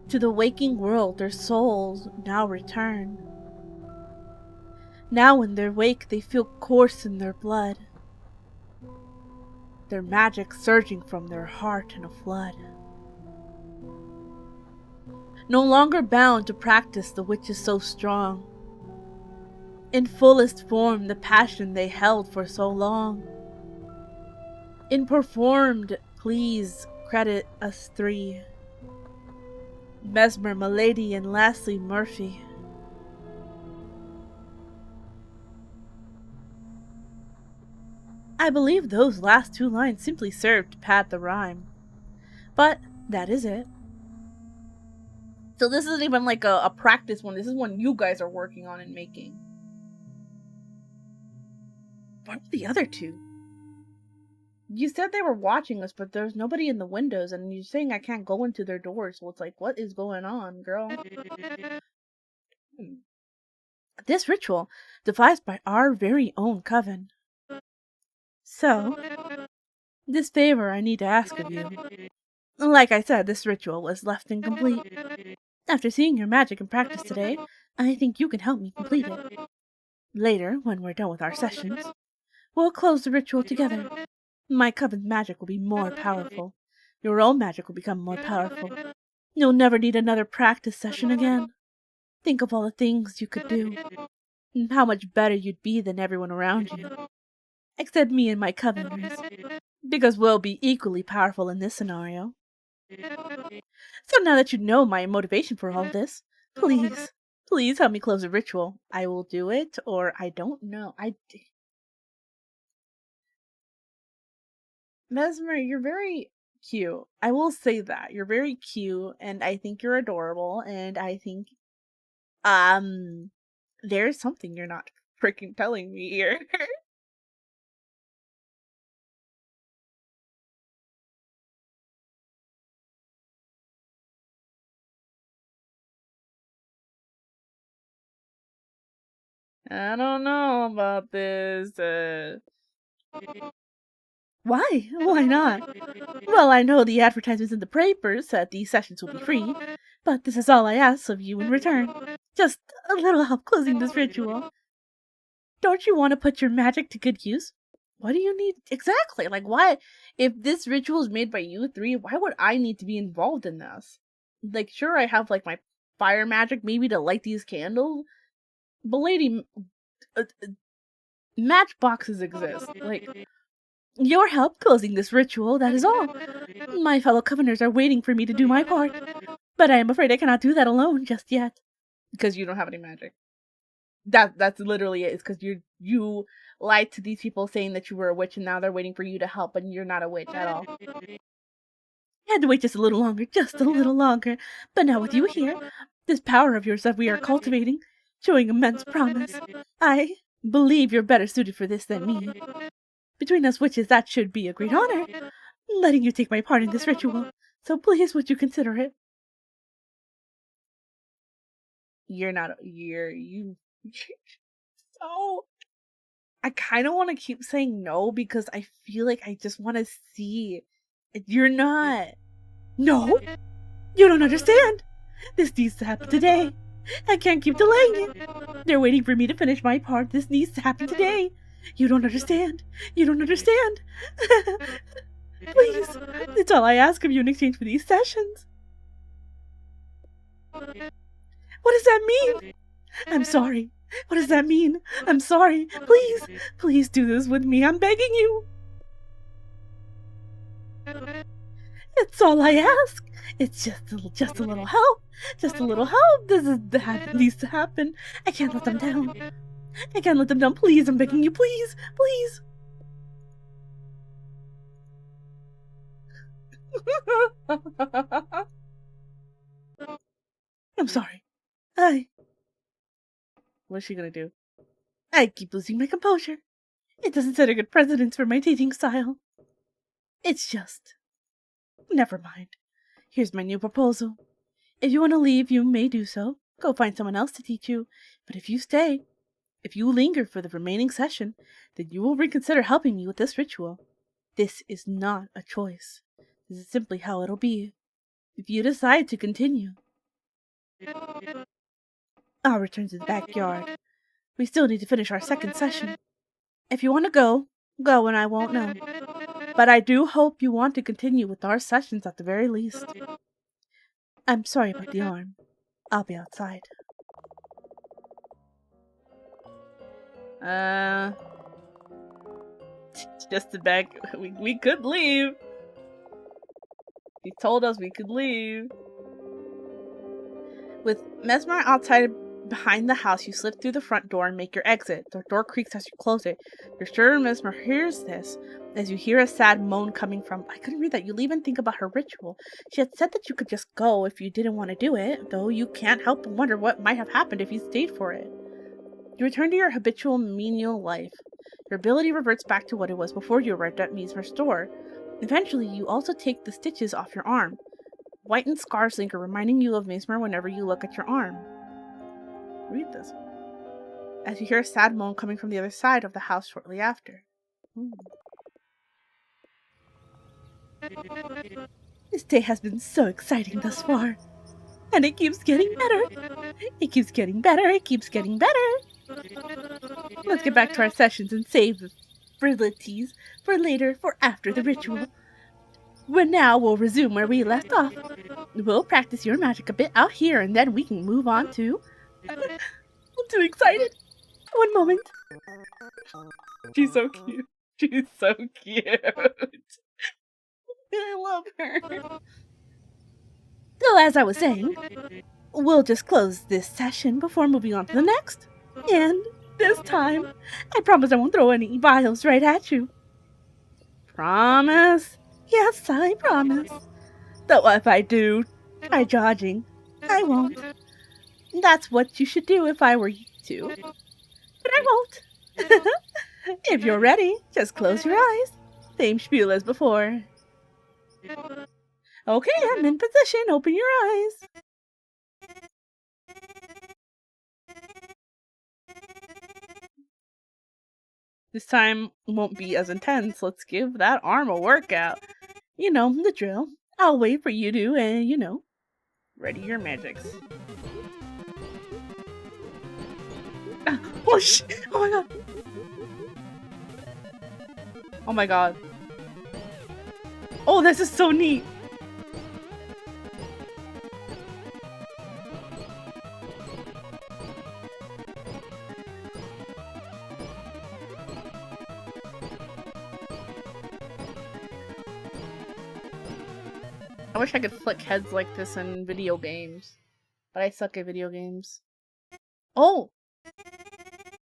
Speaker 2: To the waking world their souls now return. Now in their wake they feel course in their blood, their magic surging from their heart in a flood. No longer bound to practice the witches so strong, in fullest form the passion they held for so long. In performed, please credit us 3. Mesmer, Milady, and lastly Murphy. I believe those last 2 lines simply serve to pad the rhyme. But that is it. So this isn't even like a practice one. This is one you guys are working on and making. What are the other 2? You said they were watching us, but there's nobody in the windows, and you're saying I can't go into their doors, so it's like, what is going on, girl? This ritual, devised by our very own coven. So, this favor I need to ask of you. Like I said, this ritual was left incomplete. After seeing your magic in practice today, I think you can help me complete it. Later, when we're done with our sessions, we'll close the ritual together. My coven's magic will be more powerful. Your own magic will become more powerful. You'll never need another practice session again. Think of all the things you could do, and how much better you'd be than everyone around you. Except me and my coveners, because we'll be equally powerful in this scenario. So now that you know my motivation for all this, please help me close the ritual. I will do it, or I don't know. Mesmer, you're very cute. I will say that. You're very cute, and I think you're adorable, and I think, there's something you're not freaking telling me here. I don't know about this. Why? Why not? Well, I know the advertisements in the papers said these sessions will be free, but this is all I ask of you in return. Just a little help closing this ritual. Don't you want to put your magic to good use? What do you need exactly? Like, why? If this ritual is made by you 3, why would I need to be involved in this? Like, sure, I have like my fire magic maybe to light these candles. But lady, matchboxes exist. Like, your help closing this ritual, that is all. My fellow Covenanters are waiting for me to do my part, but I am afraid I cannot do that alone just yet. Because you don't have any magic. That's literally it. It's because you lied to these people saying that you were a witch, and now they're waiting for you to help, and you're not a witch at all. I had to wait just a little longer, but now with you here, this power of yours that we are cultivating, showing immense promise, I believe you're better suited for this than me. Between us witches, that should be a great honor, letting you take my part in this ritual, so please would you consider it? So I kind of want to keep saying no because I feel like I just want to see. You're not. No? You don't understand. This needs to happen today. I can't keep delaying it. They're waiting for me to finish my part. This needs to happen today. You don't understand. You don't understand. Please. It's all I ask of you in exchange for these sessions. What does that mean? I'm sorry. What does that mean? I'm sorry. Please. Please do this with me. I'm begging you. It's all I ask. It's just a little help. Just a little help. That needs to happen. I can't let them down. I can't let them down. Please, I'm begging you. Please. Please. I'm sorry. What's she gonna do? I keep losing my composure. It doesn't set a good precedence for my teaching style. It's just... Never mind. Here's my new proposal. If you want to leave, you may do so. Go find someone else to teach you. But if you stay, if you linger for the remaining session, then you will reconsider helping me with this ritual. This is not a choice. This is simply how it'll be. If you decide to continue, I'll return to the backyard. We still need to finish our second session. If you want to go, go and I won't know. But I do hope you want to continue with our sessions at the very least. I'm sorry about the arm. I'll be outside. Just a back. We could leave. He told us we could leave. With Mesmer outside behind the house, you slip through the front door and make your exit. The door creaks as you close it. You're sure Mesmer hears this, as you hear a sad moan coming from... I couldn't read that. You'll even think about her ritual. She had said that you could just go if you didn't want to do it, though you can't help but wonder what might have happened if you stayed for it. You return to your habitual menial life. Your ability reverts back to what it was before you arrived at Mesmer's store. Eventually, you also take the stitches off your arm. Whitened scars linger, reminding you of Mesmer whenever you look at your arm. Read this. As you hear a sad moan coming from the other side of the house shortly after. This day has been so exciting thus far. And it keeps getting better. It keeps getting better. It keeps getting better. Let's get back to our sessions and save the frivolities for later, for after the ritual. But now we'll resume where we left off. We'll practice your magic a bit out here, and then we can move on to... I'm too excited. One moment. She's so cute. She's so cute. I love her. So as I was saying, we'll just close this session before moving on to the next. And this time, I promise I won't throw any vials right at you. Promise? Yes, I promise. Though if I do try dodging, I won't. That's what you should do if I were you to. But I won't. If you're ready, just close your eyes. Same spiel as before. Okay, I'm in position. Open your eyes. This time won't be as intense. Let's give that arm a workout. You know, the drill. I'll wait for you to, ready your magics. Oh, shit! Oh my god! Oh my god. Oh, this is so neat! I wish I could flick heads like this in video games. But I suck at video games. Oh!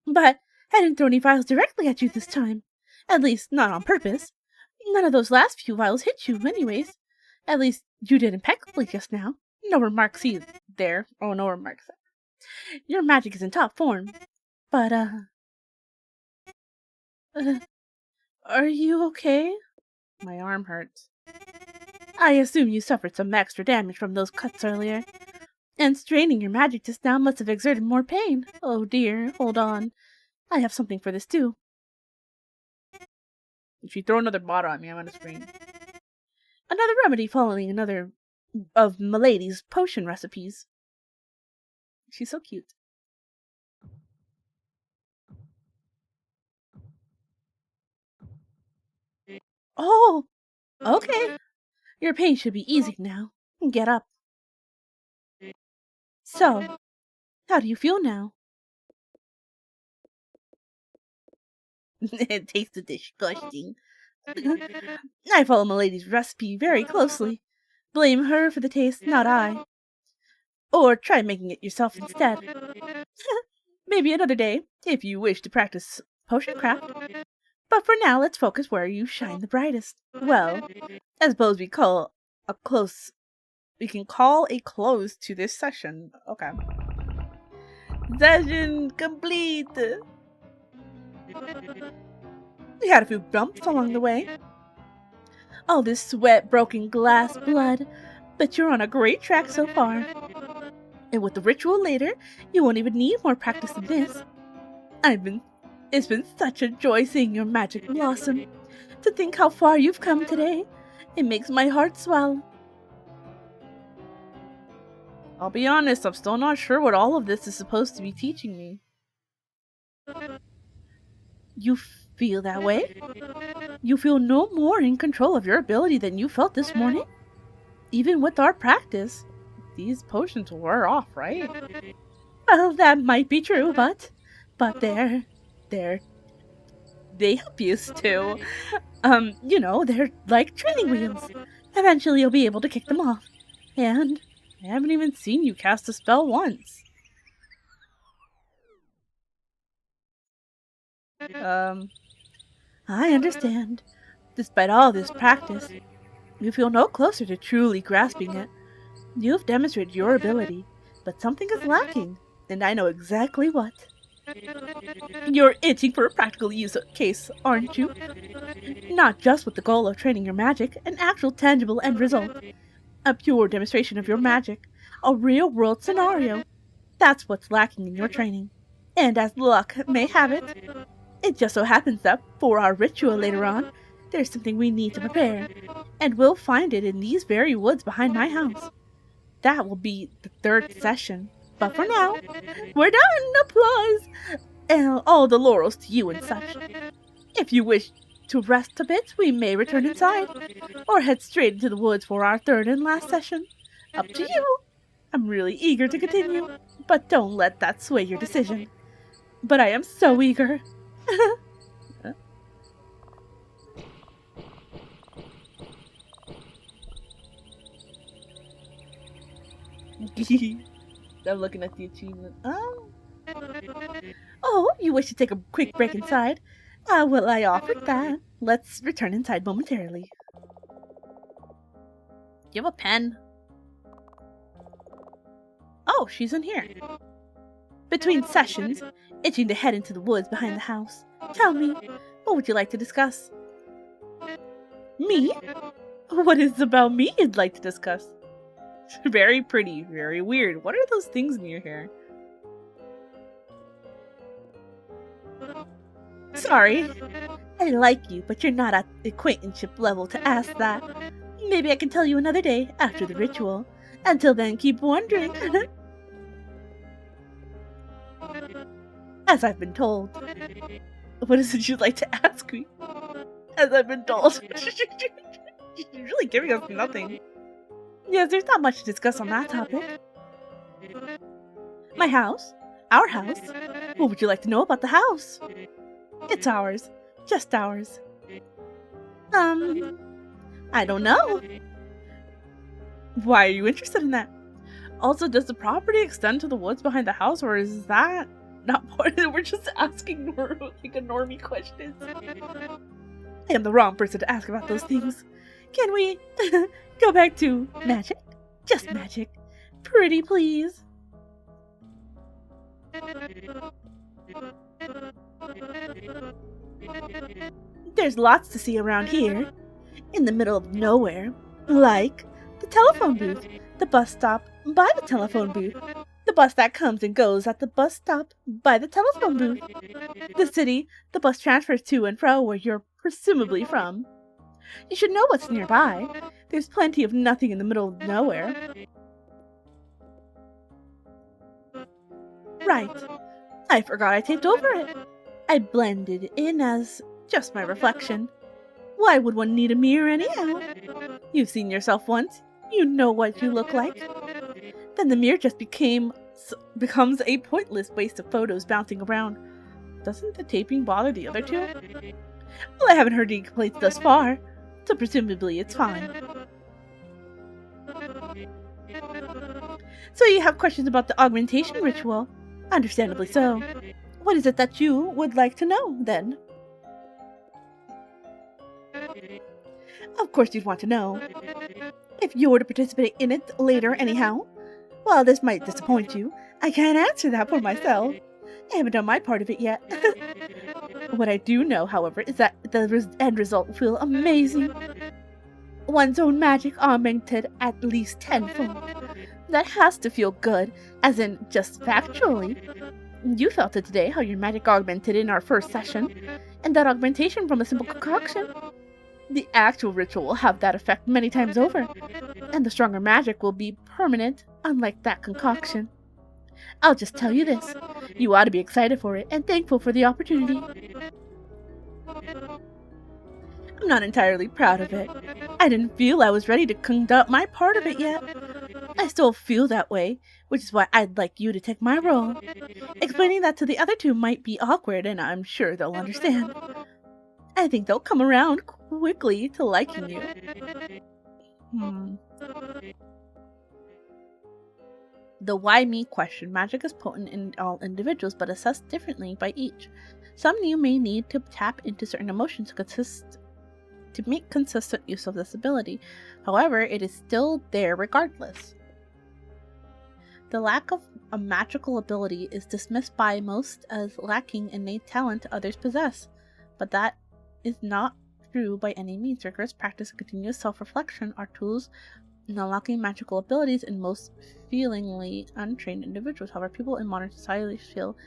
Speaker 2: But I didn't throw any vials directly at you this time. At least, not on purpose. None of those last few vials hit you, anyways. At least, you did impeccably just now. No remarks there. Oh, no remarks. Your magic is in top form. But, are you okay? My arm hurts. I assume you suffered some extra damage from those cuts earlier. And straining your magic just now must have exerted more pain. Oh dear, hold on. I have something for this too. If you throw another bottle at me, I'm gonna scream. Another remedy following another of Milady's potion recipes. She's so cute. Oh, okay. Your pain should be easing now. Get up. So, how do you feel now? It tasted disgusting. I follow Milady's recipe very closely. Blame her for the taste, not I. Or try making it yourself instead. Maybe another day, if you wish to practice potion craft. But for now, let's focus where you shine the brightest. Well, I suppose we can call a close to this session. Okay. Session complete. We had a few bumps along the way. All this sweat, broken glass, blood, but you're on a great track so far. And with the ritual later, you won't even need more practice than this. It's been such a joy seeing your magic blossom. To think how far you've come today, it makes my heart swell. I'll be honest, I'm still not sure what all of this is supposed to be teaching me. You feel that way? You feel no more in control of your ability than you felt this morning? Even with our practice, these potions will wear off, right? Well, that might be true, but they help you too. You know, they're like training wheels. Eventually you'll be able to kick them off. And I haven't even seen you cast a spell once. I understand. Despite all this practice, you feel no closer to truly grasping it. You've demonstrated your ability, but something is lacking, and I know exactly what. You're itching for a practical use case, aren't you? Not just with the goal of training your magic, an actual tangible end result. A pure demonstration of your magic. A real-world scenario. That's what's lacking in your training. And as luck may have it, it just so happens that for our ritual later on, there's something we need to prepare. And we'll find it in these very woods behind my house. That will be the third session. But for now, we're done! Applause! And all the laurels to you and such. If you wish to rest a bit, we may return inside, or head straight into the woods for our third and last session. Up to you! I'm really eager to continue, but don't let that sway your decision. But I am so eager. I'm looking at the achievement. Oh, you wish to take a quick break inside? Well, I offered that. Let's return inside momentarily. Do you have a pen? Oh, she's in here. Between sessions, itching to head into the woods behind the house. Tell me, what would you like to discuss? Me? What is it about me you'd like to discuss? Very pretty, very weird. What are those things in your hair? Sorry. I like you, but you're not at acquaintanceship level to ask that. Maybe I can tell you another day, after the ritual. Until then, keep wondering. As I've been told. What is it you'd like to ask me? As I've been told. She's really giving us nothing. Yes, there's not much to discuss on that topic. My house? Our house? What would you like to know about the house? It's ours. Just ours. I don't know. Why are you interested in that? Also, does the property extend to the woods behind the house, or is that not part of it? We're just asking like a normie questions. I am the wrong person to ask about those things. Can we go back to magic? Just magic. Pretty please. There's lots to see around here. In the middle of nowhere. Like the telephone booth, the bus stop by the telephone booth, the bus that comes and goes at the bus stop by the telephone booth, the city the bus transfers to and fro where you're presumably from. You should know what's nearby. There's plenty of nothing in the middle of nowhere. Right. I forgot I taped over it. I blended in as just my reflection. Why would one need a mirror anyhow? You've seen yourself once. You know what you look like. Then the mirror just becomes a pointless waste of photos bouncing around. Doesn't the taping bother the other two? Well, I haven't heard any complaints thus far, so presumably it's fine. So you have questions about the augmentation ritual? Understandably so. What is it that you would like to know, then? Of course you'd want to know. If you were to participate in it later anyhow. While this might disappoint you, I can't answer that for myself. I haven't done my part of it yet. What I do know, however, is that the end result will feel amazing. One's own magic augmented at least tenfold. That has to feel good, as in just factually. You felt it today, how your magic augmented in our first session, and that augmentation from a simple concoction. The actual ritual will have that effect many times over, and the stronger magic will be permanent, unlike that concoction. I'll just tell you this, you ought to be excited for it and thankful for the opportunity. I'm not entirely proud of it. I didn't feel I was ready to conduct my part of it yet. I still feel that way, which is why I'd like you to take my role. Explaining that to the other two might be awkward, and I'm sure they'll understand. I think they'll come around quickly to liking you. The why me question. Magic is potent in all individuals, but assessed differently by each. Some you may need to tap into certain emotions to make consistent use of this ability. However, it is still there regardless. The lack of a magical ability is dismissed by most as lacking innate talent others possess, but that is not true by any means. Rigorous practice and continuous self-reflection are tools in unlocking magical abilities in most feelingly untrained individuals. However, people in modern society feel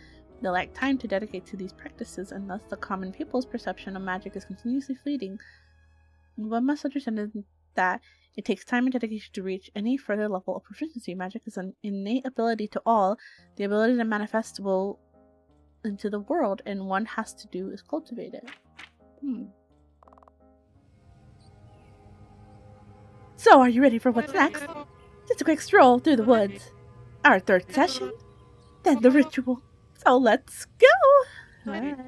Speaker 2: they lack time to dedicate to these practices, and thus the common people's perception of magic is continuously fleeting. One must understand that it takes time and dedication to reach any further level of proficiency. Magic is an innate ability to all. The ability to manifest will into the world, and one has to do is cultivate it. So, are you ready for what's next? Just a quick stroll through the woods. Our third session, then the ritual. So let's go! Alright.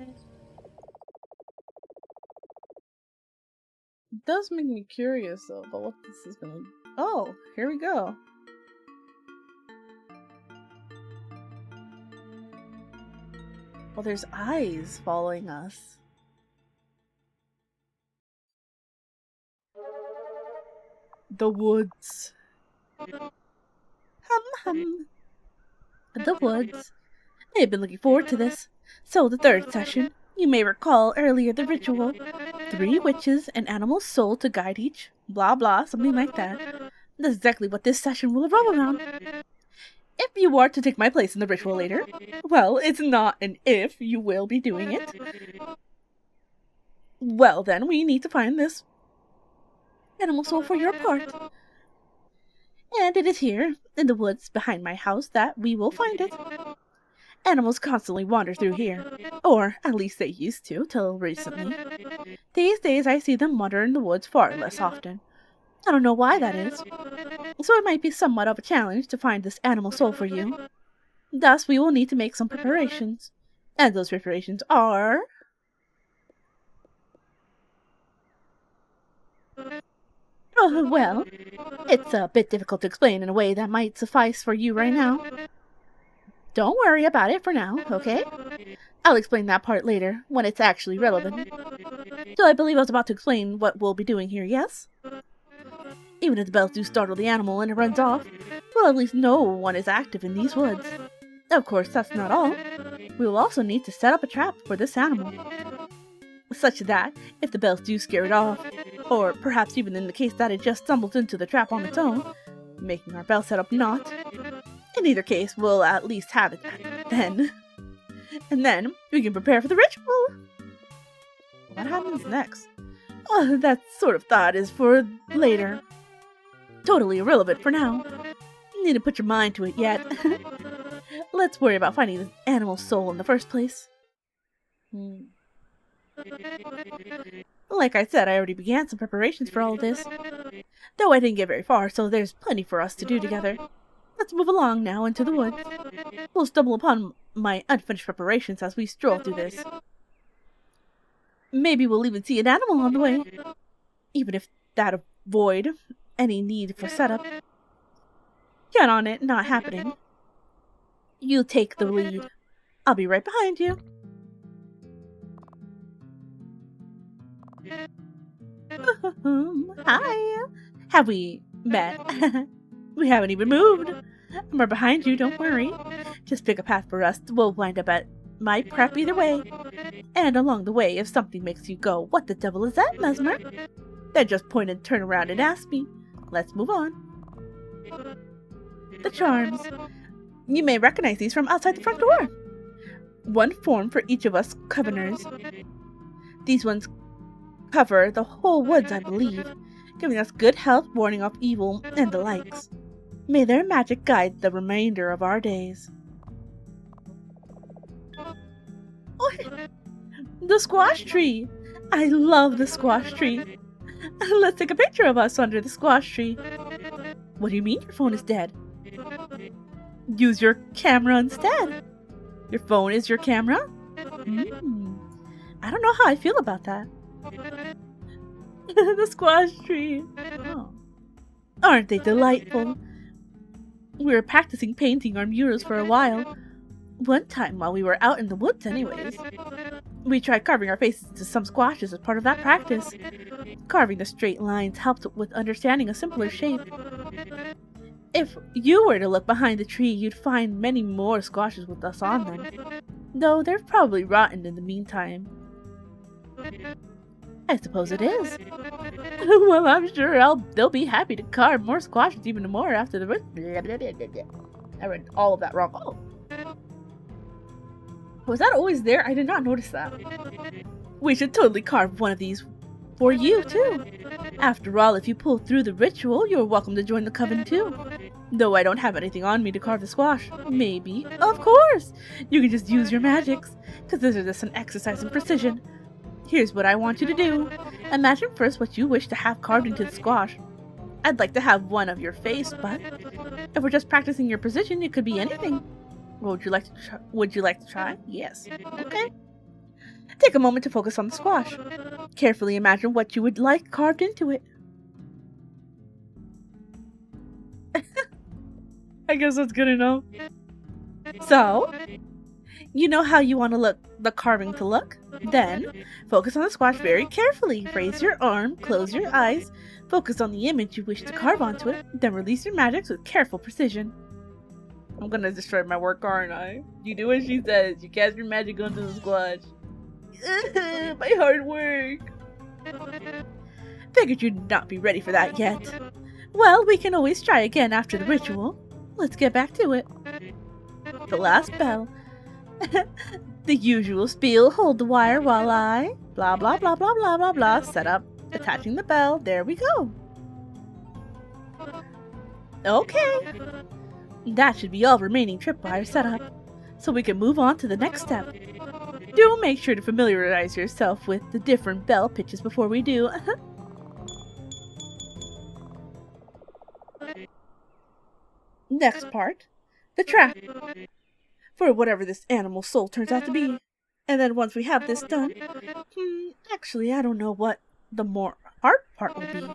Speaker 2: It does make me curious though about what this is gonna... Oh, here we go. Well, there's eyes following us. The woods. Hum. The woods. I have been looking forward to this. So, the third session. You may recall earlier the ritual. 3 witches, an animal's soul to guide each. Blah blah, something like that. That's exactly what this session will revolve around. If you are to take my place in the ritual later, well, it's not an if, you will be doing it. Well then, we need to find this animal soul for your part. And it is here, in the woods behind my house, that we will find it. Animals constantly wander through here. Or, at least they used to, till recently. These days I see them wander in the woods far less often. I don't know why that is. So it might be somewhat of a challenge to find this animal soul for you. Thus, we will need to make some preparations. And those preparations are... Oh, well, It's a bit difficult to explain in a way that might suffice for you right now. Don't worry about it for now, okay? I'll explain that part later, when it's actually relevant. So I believe I was about to explain what we'll be doing here, yes? Even if the bells do startle the animal and it runs off, we'll at least know one is active in these woods. Of course, that's not all. We will also need to set up a trap for this animal, such that, if the bells do scare it off, or perhaps even in the case that it just stumbles into the trap on its own, making our bell setup not, in either case, we'll at least have it then. And then, we can prepare for the ritual! What happens next? Oh, that sort of thought is for later. Totally irrelevant for now. You need to put your mind to it yet. Let's worry about finding this animal's soul in the first place. Like I said, I already began some preparations for all of this. Though I didn't get very far, so there's plenty for us to do together. Let's move along now into the woods. We'll stumble upon my unfinished preparations as we stroll through this. Maybe we'll even see an animal on the way. Even if that avoid any need for setup. Count on it not happening. You take the lead. I'll be right behind you. Hi! Have we met? We haven't even moved. I'm right behind you, don't worry. Just pick a path for us. We'll wind up at my prep either way. And along the way, if something makes you go, what the devil is that, Mesmer? Then just point and turn around and ask me. Let's move on. The charms. You may recognize these from outside the front door. One form for each of us Coveners. These ones cover the whole woods, I believe, giving us good health, warding off evil, and the likes. May their magic guide the remainder of our days. Oh, the squash tree! I love the squash tree. Let's take a picture of us under the squash tree. What do you mean your phone is dead? Use your camera instead. Your phone is your camera? I don't know how I feel about that. The squash tree. Oh. Aren't they delightful? We were practicing painting our murals for a while. One time while we were out in the woods anyways. We tried carving our faces to some squashes as part of that practice. Carving the straight lines helped with understanding a simpler shape. If you were to look behind the tree, you'd find many more squashes with us on them. Though they're probably rotten in the meantime. I suppose it is. Well, I'm sure they'll be happy to carve more squashes even more after the... I read all of that wrong. Oh. Was that always there? I did not notice that. We should totally carve one of these for you, too. After all, if you pull through the ritual, you're welcome to join the coven, too. Though I don't have anything on me to carve the squash. Maybe. Of course! You can just use your magics, because this is just an exercise in precision. Here's what I want you to do. Imagine first what you wish to have carved into the squash. I'd like to have one of your face, but if we're just practicing your position, it could be anything. Would you like to try? Yes. Okay. Take a moment to focus on the squash. Carefully imagine what you would like carved into it. I guess that's good enough. So, you know how you want the carving to look? Then, focus on the squash very carefully. Raise your arm, close your eyes, focus on the image you wish to carve onto it, then release your magics with careful precision. I'm gonna destroy my work, aren't I? You do what she says. You cast your magic onto the squash. My hard work. Figured you'd not be ready for that yet. Well, we can always try again after the ritual. Let's get back to it. The last bell. The usual spiel. Hold the wire while I... Blah, blah, blah, blah, blah, blah, blah. Set up. Attaching the bell. There we go. Okay. That should be all remaining tripwire set up, so we can move on to the next step. Do make sure to familiarize yourself with the different bell pitches before we do. Next part, the trap, for whatever this animal's soul turns out to be. And then once we have this done, actually I don't know what the more heart part will be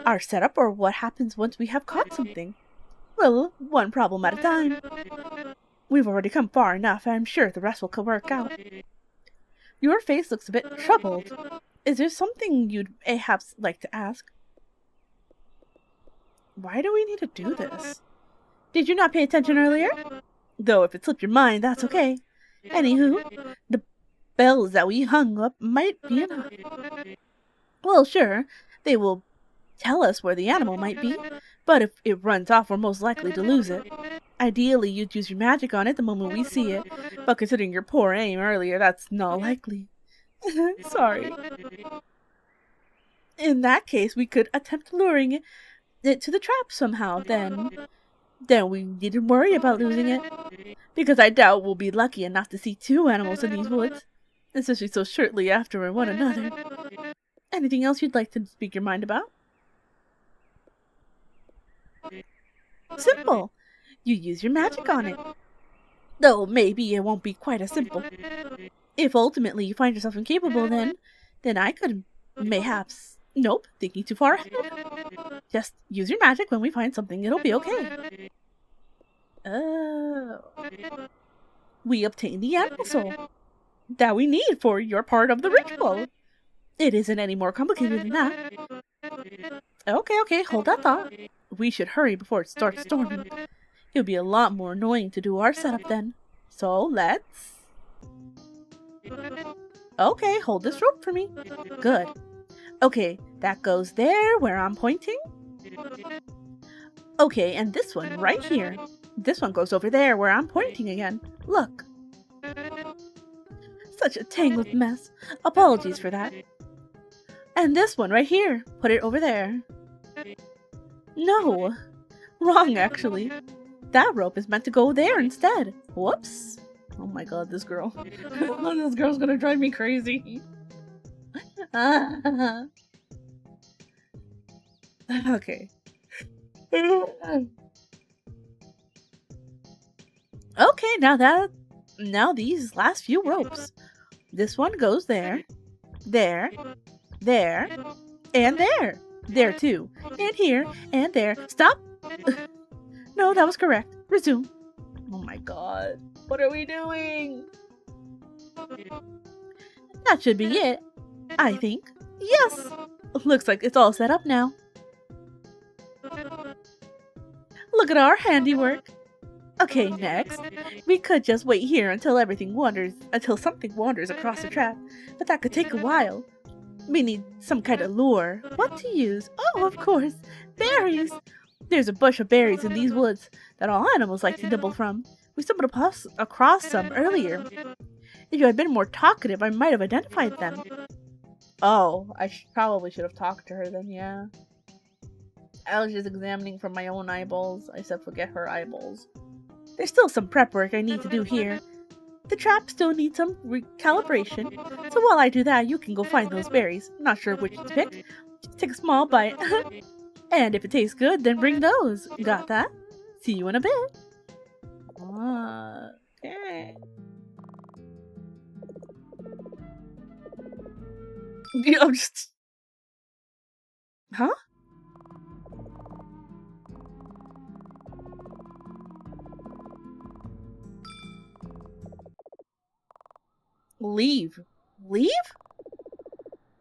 Speaker 2: our setup or what happens once we have caught something. Well, one problem at a time. We've already come far enough, and I'm sure the rest will work out. Your face looks a bit troubled. Is there something you'd perhaps like to ask? Why do we need to do this? Did you not pay attention earlier? Though if it slipped your mind, that's okay. Anywho, the bells that we hung up might be enough. Well, sure, they will tell us where the animal might be, but if it runs off, we're most likely to lose it. Ideally, you'd use your magic on it the moment we see it, but considering your poor aim earlier, that's not likely. Sorry. In that case, we could attempt luring it to the trap somehow, then we needn't worry about losing it. Because I doubt we'll be lucky enough to see two animals in these woods, especially so shortly after one another. Anything else you'd like to speak your mind about? Simple. You use your magic on it. Though maybe it won't be quite as simple. If ultimately you find yourself incapable, then I could mayhaps... Nope, thinking too far ahead. Just use your magic when we find something, it'll be okay. Oh. We obtain the animal soul that we need for your part of the ritual. It isn't any more complicated than that. Okay, hold that thought. We should hurry before it starts storming. It'll be a lot more annoying to do our setup then. So let's... Okay, hold this rope for me. Good. Okay, that goes there where I'm pointing. Okay, and this one right here. This one goes over there where I'm pointing again. Look. Such a tangled mess. Apologies for that. And this one right here. Put it over there. No. Wrong, actually. That rope is meant to go there instead. Whoops. Oh my god, this girl. This girl's gonna drive me crazy. Okay. Okay, now these last few ropes. This one goes there, there, there, and there. There too. And here, and there. Stop! No, that was correct. Resume. Oh my god. What are we doing? That should be it, I think. Yes! Looks like it's all set up now. Look at our handiwork. Okay, next. We could just wait here until something wanders across the trap, but that could take a while. We need some kind of lure. What to use? Oh, of course, berries. There's a bush of berries in these woods that all animals like to nibble from. We stumbled across some earlier. If you had been more talkative, I might have identified them. Oh, I probably should have talked to her then, yeah. I was just examining from my own eyeballs. I said forget her eyeballs. There's still some prep work I need to do here. The trap still needs some recalibration, so while I do that, you can go find those berries. Not sure which to pick. Just take a small bite. And if it tastes good, then bring those. Got that? See you in a bit. Okay. I'm just... Huh? Leave. Leave?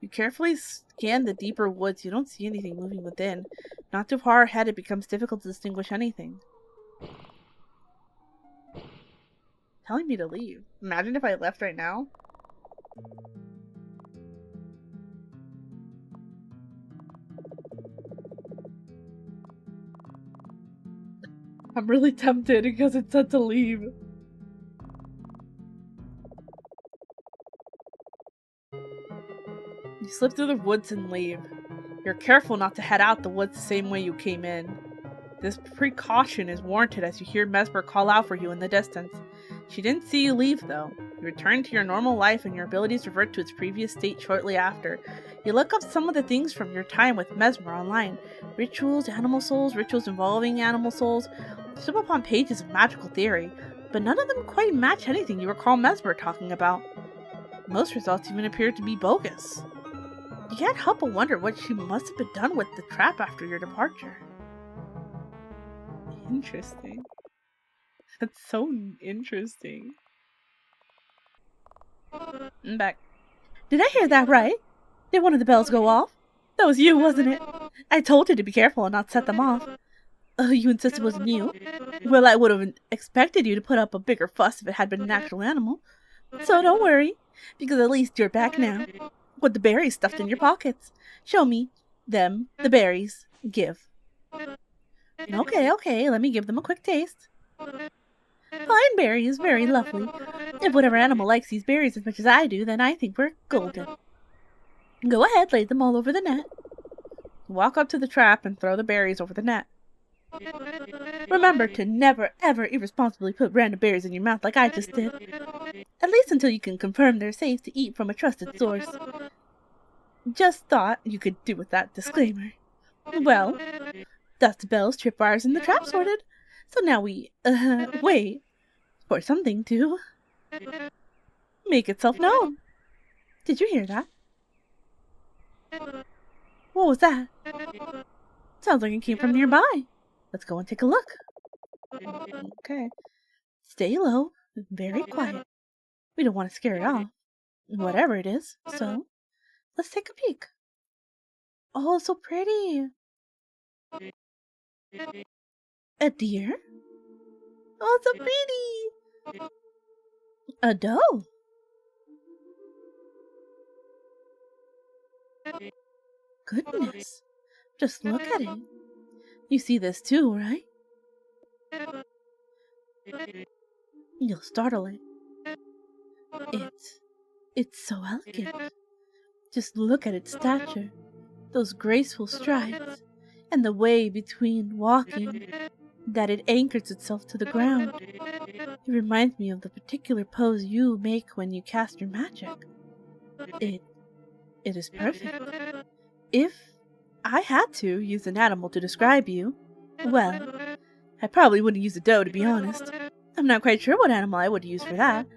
Speaker 2: You carefully scan the deeper woods. You don't see anything moving within. Not too far ahead, it becomes difficult to distinguish anything. Telling me to leave. Imagine if I left right now. I'm really tempted because it said to leave. You slip through the woods and leave. You're careful not to head out the woods the same way you came in. This precaution is warranted as you hear Mesmer call out for you in the distance. She didn't see you leave, though. You return to your normal life and your abilities revert to its previous state shortly after. You look up some of the things from your time with Mesmer online. Rituals, animal souls, rituals involving animal souls. You stumble upon pages of magical theory, but none of them quite match anything you recall Mesmer talking about. Most results even appear to be bogus. You can't help but wonder what she must have been done with the trap after your departure. Interesting. That's so interesting. I'm back. Did I hear that right? Did one of the bells go off? That was you, wasn't it? I told you to be careful and not set them off. Oh, you insisted it wasn't you? Well, I would have expected you to put up a bigger fuss if it had been an actual animal. So don't worry, because at least you're back now, with the berries stuffed in your pockets. Show me them the berries. Give. Okay, let me give them a quick taste. Fine berry is very lovely. If whatever animal likes these berries as much as I do, then I think we're golden. Go ahead, lay them all over the net. Walk up to the trap and throw the berries over the net. Remember to never, ever irresponsibly put random berries in your mouth like I just did. At least until you can confirm they're safe to eat from a trusted source. Just thought you could do with that disclaimer. Well, that's the bells, tripwires, and the trap sorted. So now we, wait for something to make itself known. Did you hear that? What was that? Sounds like it came from nearby. Let's go and take a look. Okay. Stay low, very quiet. We don't want to scare it off, whatever it is. So, let's take a peek. Oh, so pretty. A deer? Oh, so pretty. A doe. Goodness. Just look at it. You see this too, right? You'll startle it. It's so elegant. Just look at its stature, those graceful strides, and the way between walking that it anchors itself to the ground. It reminds me of the particular pose you make when you cast your magic. It is perfect. If I had to use an animal to describe you, well, I probably wouldn't use a doe, to be honest. I'm not quite sure what animal I would use for that,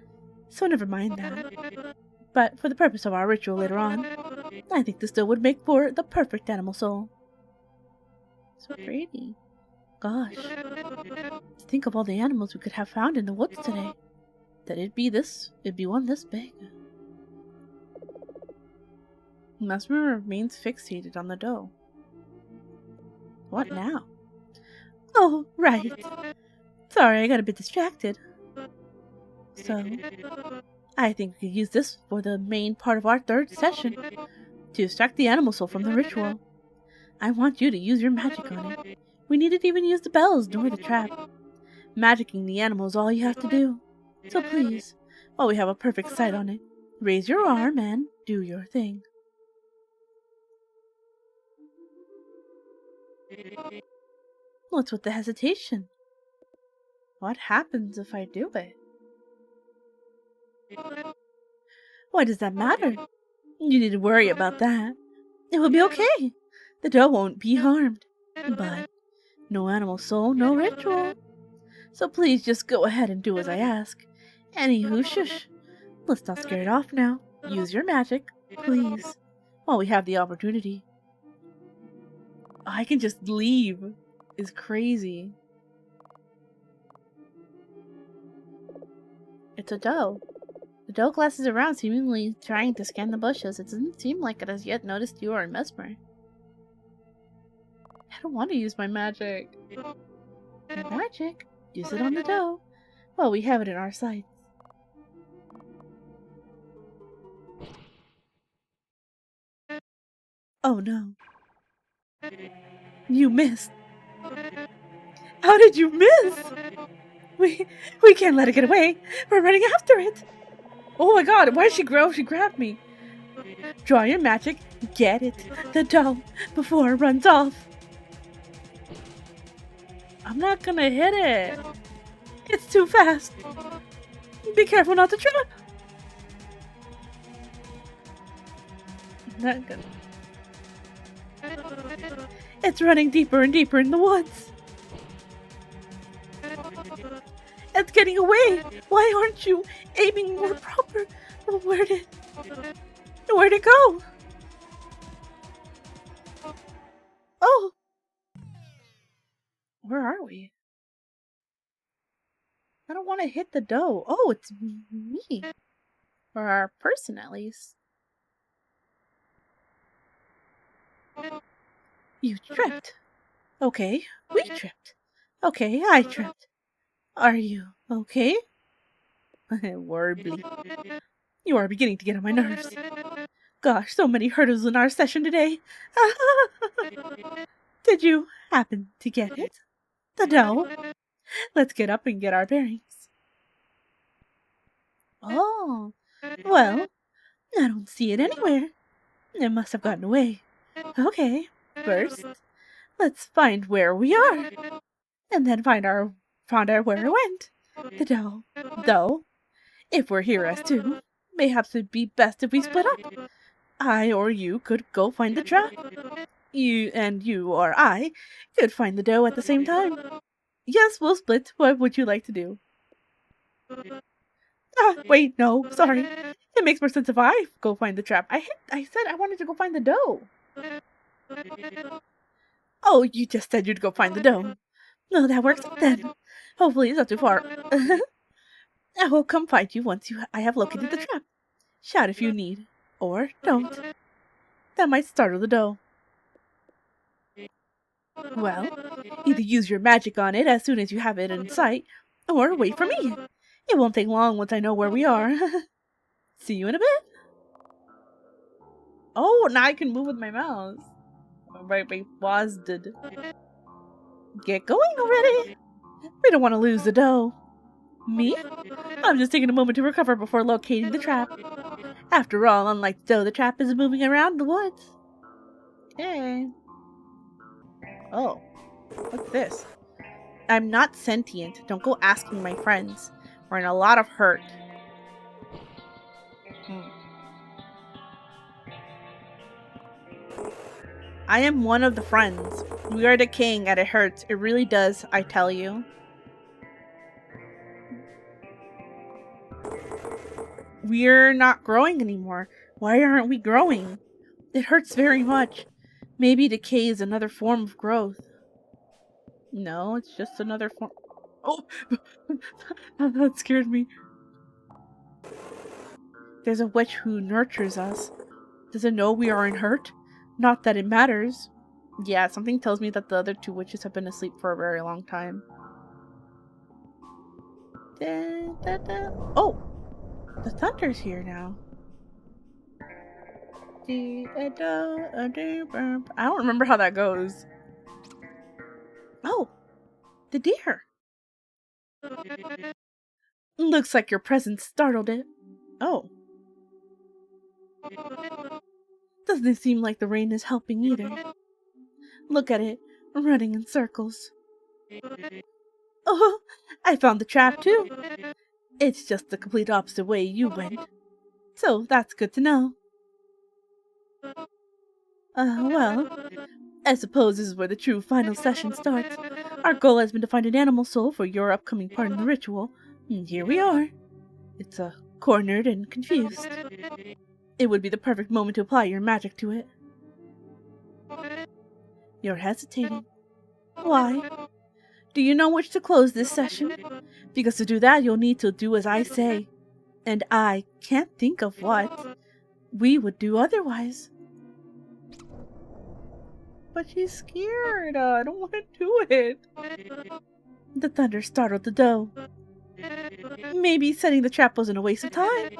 Speaker 2: so never mind that. But for the purpose of our ritual later on, I think this doe would make for the perfect animal soul. So pretty. Gosh. Think of all the animals we could have found in the woods today. That it'd be one this big. Mesmer remains fixated on the doe. What now? Oh, right. Sorry, I got a bit distracted. So, I think we could use this for the main part of our third session, to extract the animal soul from the ritual. I want you to use your magic on it. We needn't even use the bells nor the trap. Magicking the animal is all you have to do. So please, while we have a perfect sight on it, raise your arm and do your thing. What's with the hesitation? What happens if I do it? Why does that matter? You needn't worry about that. It will be okay. The doe won't be harmed. But no animal soul, no ritual. So please just go ahead and do as I ask. Anywho, shush. Let's not scare it off now. Use your magic, please, while we have the opportunity. I can just leave. It's crazy. It's a doe. The doe glances around, seemingly trying to scan the bushes. It doesn't seem like it has yet noticed you or Mesmer. I don't want to use my magic. Your magic? Use it on the doe. Well, we have it in our sights. Oh no. You missed. How did you miss? We can't let it get away. We're running after it. Oh my god, why did she grow? She grabbed me. Draw your magic. Get it. The doe before it runs off. I'm not gonna hit it. It's too fast. Be careful not to trip. I'm not gonna. It's running deeper and deeper in the woods. It's getting away. Why aren't you aiming more proper? Where'd it go? I hit the dough. Oh, it's me. Or our person, at least. You tripped. Okay, we tripped. Okay, I tripped. Are you okay? Warbly. You are beginning to get on my nerves. Gosh, so many hurdles in our session today. Did you happen to get it? The dough? Let's get up and get our bearings. Oh, well, I don't see it anywhere. It must have gotten away. Okay, first, let's find where we are, and then find out where it went. The dough. Though, if we're here as two, mayhaps it'd be best if we split up. I or you could go find the trap. You or I could find the dough at the same time. Yes, we'll split. What would you like to do? Ah, wait, no, sorry. It makes more sense if I go find the trap. I said I wanted to go find the dough. Oh, you just said you'd go find the dough. No, that works then. Hopefully it's not too far. I will come find you once I have located the trap. Shout if you need. Or don't. That might startle the dough. Well, either use your magic on it as soon as you have it in sight, or wait for me. It won't take long once I know where we are. See you in a bit. Oh, now I can move with my mouse. My was did. Get going already. We don't want to lose the dough. Me? I'm just taking a moment to recover before locating the trap. After all, unlike the dough, the trap is moving around the woods. Okay. Oh, what's this? I'm not sentient. Don't go asking my friends. We're in a lot of hurt. I am one of the friends. We are decaying and it hurts. It really does, I tell you. We're not growing anymore. Why aren't we growing? It hurts very much. Maybe decay is another form of growth. No, it's just another form. Oh, that scared me. There's a witch who nurtures us. Does it know we are in hurt? Not that it matters. Yeah, something tells me that the other two witches have been asleep for a very long time. Oh! The thunder's here now. I don't remember how that goes. Oh! The deer! Looks like your presence startled it. Oh. Doesn't seem like the rain is helping either. Look at it, running in circles. Oh, I found the trap too. It's just the complete opposite way you went. So that's good to know. Well, I suppose this is where the true final session starts. Our goal has been to find an animal soul for your upcoming part in the ritual, and here we are. It's cornered and confused. It would be the perfect moment to apply your magic to it. You're hesitating. Why? Do you know which to close this session? Because to do that, you'll need to do as I say. And I can't think of what we would do otherwise. But she's scared. I don't want to do it. The thunder startled the doe. Maybe setting the trap wasn't a waste of time.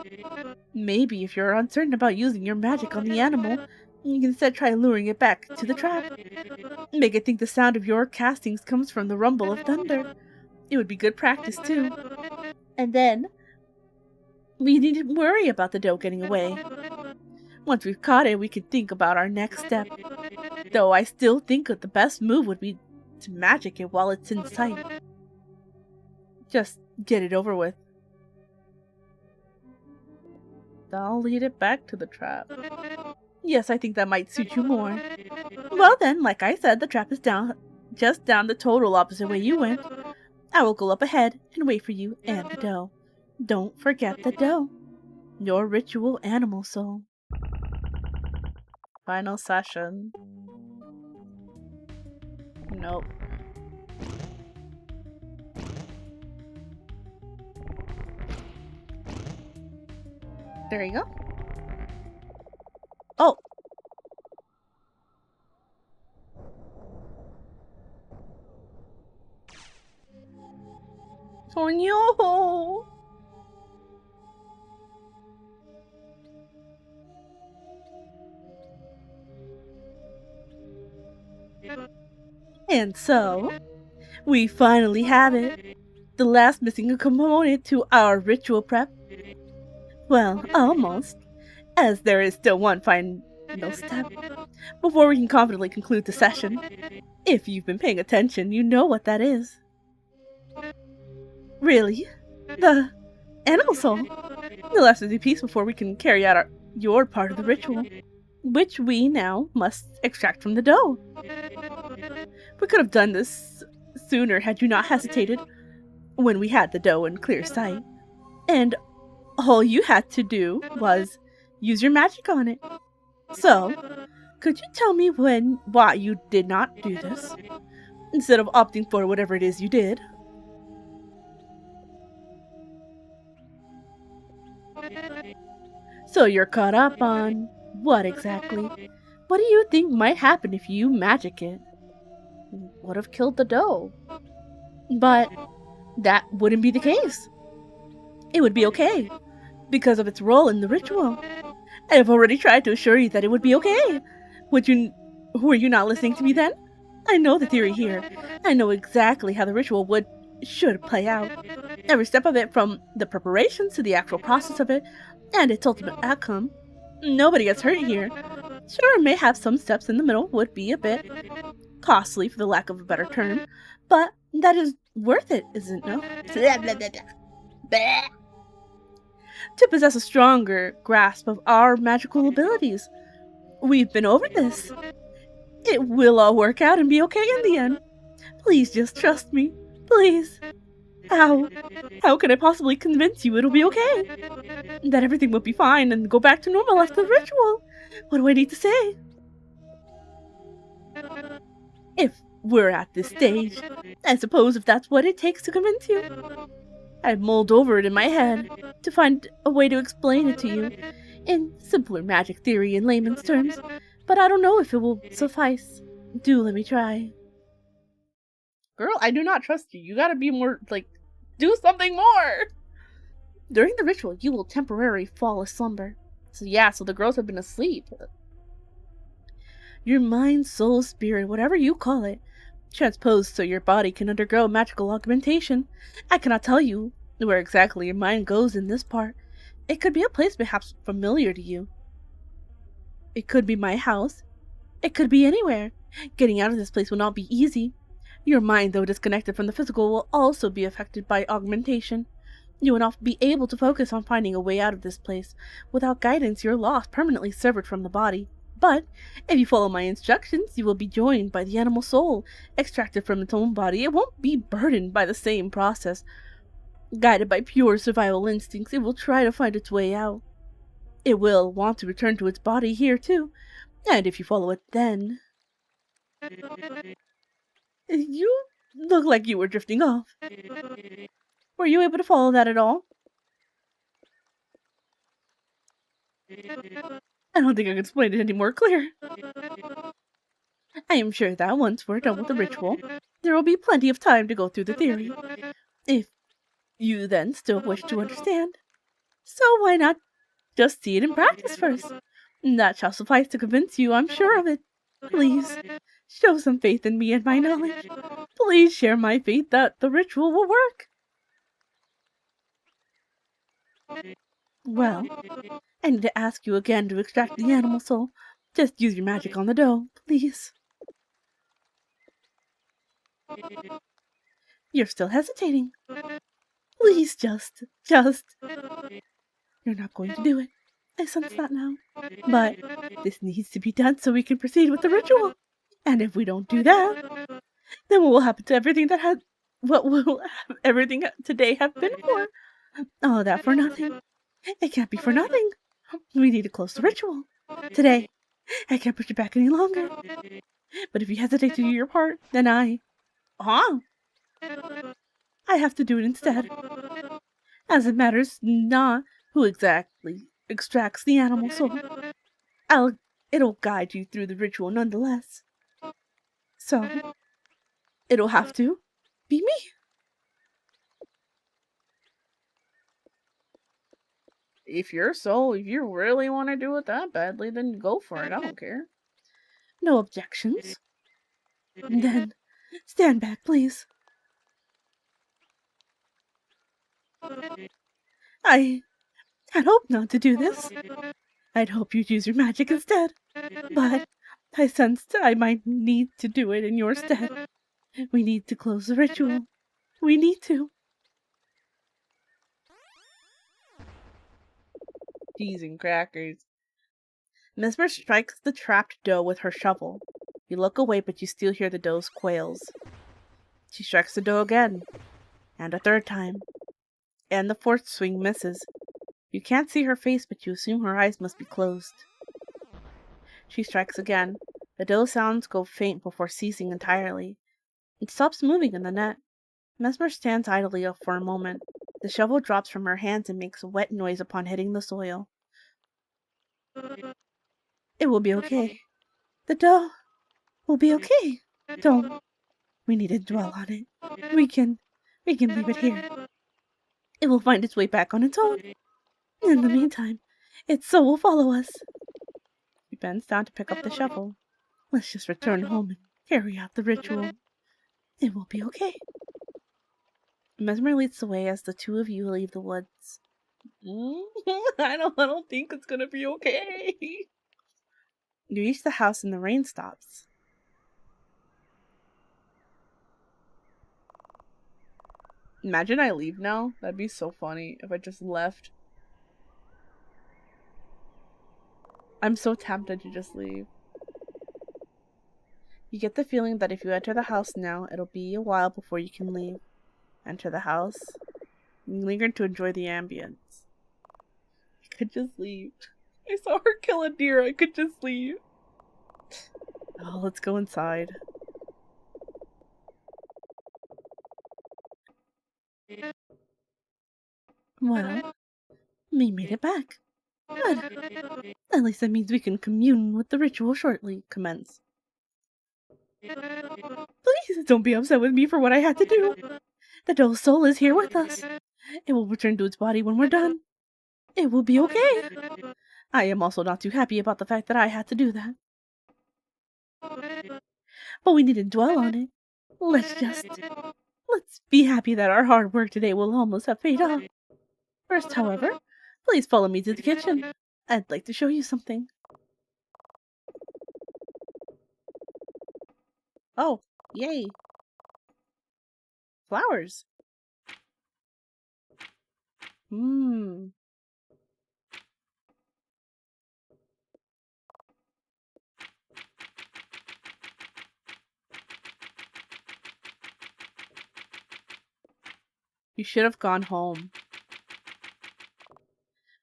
Speaker 2: Maybe if you're uncertain about using your magic on the animal, you can instead try luring it back to the trap. Make it think the sound of your castings comes from the rumble of thunder. It would be good practice too. And then we needn't worry about the doe getting away. Once we've caught it, we can think about our next step. Though I still think that the best move would be to magic it while it's in sight. Just get it over with. I'll lead it back to the trap. Yes, I think that might suit you more. Well then, like I said, the trap is just down the total opposite way you went. I will go up ahead and wait for you and the doe. Don't forget the doe. Your ritual animal soul. Final session. Nope. There you go. Oh. Oh no. And so, we finally have it. The last missing component to our ritual prep. Well, almost. As there is still one final step before we can confidently conclude the session. If you've been paying attention, you know what that is. Really? The animal soul. The last missing piece before we can carry out your part of the ritual, which we now must extract from the dough. We could have done this sooner had you not hesitated, when we had the dough in clear sight. And all you had to do was use your magic on it. So, could you tell me why you did not do this, instead of opting for whatever it is you did? So you're caught up on what exactly? What do you think might happen if you magic it? Would have killed the dough. But that wouldn't be the case. It would be okay, because of its role in the ritual. I have already tried to assure you that it would be okay. Were you not listening to me then? I know the theory here. I know exactly how the ritual should play out. Every step of it, from the preparations to the actual process of it, and its ultimate outcome. Nobody gets hurt here. Sure, it may have some steps in the middle, would be a bit costly for the lack of a better term, but that is worth it, isn't it? No? To possess a stronger grasp of our magical abilities. We've been over this. It will all work out and be okay in the end. Please just trust me. Please. How can I possibly convince you it'll be okay? That everything will be fine and go back to normal after the ritual? What do I need to say? If we're at this stage, I suppose if that's what it takes to convince you. I've mulled over it in my head to find a way to explain it to you in simpler magic theory in layman's terms, but I don't know if it will suffice. Do let me try. Girl, I do not trust you. You gotta be more, do something more! During the ritual, you will temporarily fall asleep. So the girls have been asleep. Your mind, soul, spirit, whatever you call it, transposed so your body can undergo magical augmentation. I cannot tell you where exactly your mind goes in this part. It could be a place perhaps familiar to you. It could be my house. It could be anywhere. Getting out of this place will not be easy. Your mind, though disconnected from the physical, will also be affected by augmentation. You will not be able to focus on finding a way out of this place. Without guidance, you're lost, permanently severed from the body. But if you follow my instructions, you will be joined by the animal soul, extracted from its own body. It won't be burdened by the same process. Guided by pure survival instincts, it will try to find its way out. It will want to return to its body here too, and if you follow it then... You look like you were drifting off. Were you able to follow that at all? I don't think I can explain it any more clear. I am sure that once we're done with the ritual, there will be plenty of time to go through the theory. If you then still wish to understand. So why not just see it in practice first? That shall suffice to convince you, I'm sure of it. Please, show some faith in me and my knowledge. Please share my faith that the ritual will work. Well, I need to ask you again to extract the animal soul. Just use your magic on the dough, please. You're still hesitating. Please, just. You're not going to do it. I sense that now. But this needs to be done so we can proceed with the ritual. And if we don't do that, then what will happen to everything what will everything today have been for? All that for nothing. It can't be for nothing. We need to close the ritual. Today, I can't push it back any longer. But if you hesitate to do your part, then I have to do it instead. As it matters not who exactly extracts the animal soul, it'll guide you through the ritual nonetheless. So, it'll have to be me.
Speaker 1: If you really want to do it that badly, then go for it. I don't care.
Speaker 2: No objections. Then, stand back, please. I had hoped not to do this. I'd hoped you'd use your magic instead. But I sensed I might need to do it in your stead. We need to close the ritual. We need to.
Speaker 1: Cheese and crackers.
Speaker 2: Mesmer strikes the trapped doe with her shovel. You look away, but you still hear the doe's quails. She strikes the doe again, and a third time, and the fourth swing misses. You can't see her face, but you assume her eyes must be closed. She strikes again. The doe sounds go faint before ceasing entirely. It stops moving in the net. Mesmer stands idly up for a moment. The shovel drops from her hands and makes a wet noise upon hitting the soil. It will be okay. The doe will be okay. Don't. We need to dwell on it. We can leave it here. It will find its way back on its own. In the meantime, its soul will follow us. He bends down to pick up the shovel. Let's just return home and carry out the ritual. It will be okay. Mesmer leads the way as the two of you leave the woods.
Speaker 1: I don't think it's gonna be okay.
Speaker 2: You reach the house and the rain stops.
Speaker 1: Imagine I leave now. That'd be so funny if I just left. I'm so tempted to just leave.
Speaker 2: You get the feeling that if you enter the house now, it'll be a while before you can leave. Enter the house. You linger to enjoy the ambience.
Speaker 1: I could just leave. I saw her kill a deer. I could just leave.
Speaker 2: Oh, let's go inside. Well, we made it back. Good. At least that means we can commune with the ritual shortly. Commence. Please don't be upset with me for what I had to do. The doe's soul is here with us. It will return to its body when we're done. It will be okay. I am also not too happy about the fact that I had to do that. But we needn't dwell on it. Let's be happy that our hard work today will almost have paid off. First, however, please follow me to the kitchen. I'd like to show you something.
Speaker 1: Oh, yay. Flowers.
Speaker 2: You should have gone home.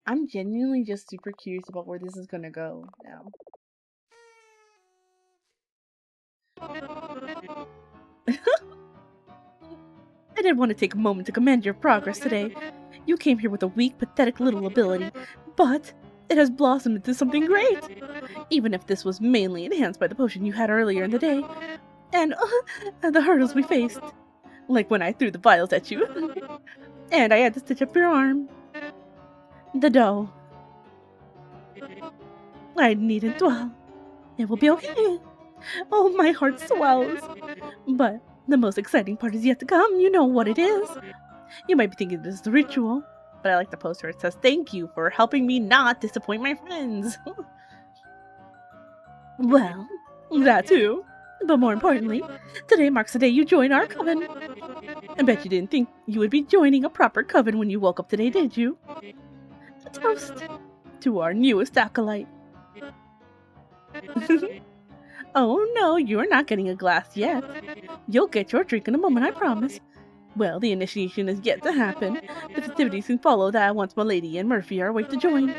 Speaker 1: I'm genuinely just super curious about where this is gonna go now.
Speaker 2: I did want to take a moment to commend your progress today. You came here with a weak, pathetic little ability, but it has blossomed into something great. Even if this was mainly enhanced by the potion you had earlier in the day, and the hurdles we faced. Like when I threw the vials at you, and I had to stitch up your arm. The dough. I needn't dwell. It will be okay. Oh, my heart swells. But the most exciting part is yet to come. You know what it is. You might be thinking this is the ritual, but I like the poster. It says, "Thank you for helping me not disappoint my friends." Well, that too. But more importantly, today marks the day you join our coven. I bet you didn't think you would be joining a proper coven when you woke up today, did you? A toast to our newest acolyte. Oh no, you're not getting a glass yet. You'll get your drink in a moment, I promise. Well, the initiation is yet to happen. The festivities can follow that once Milady and Murphy are awake to join.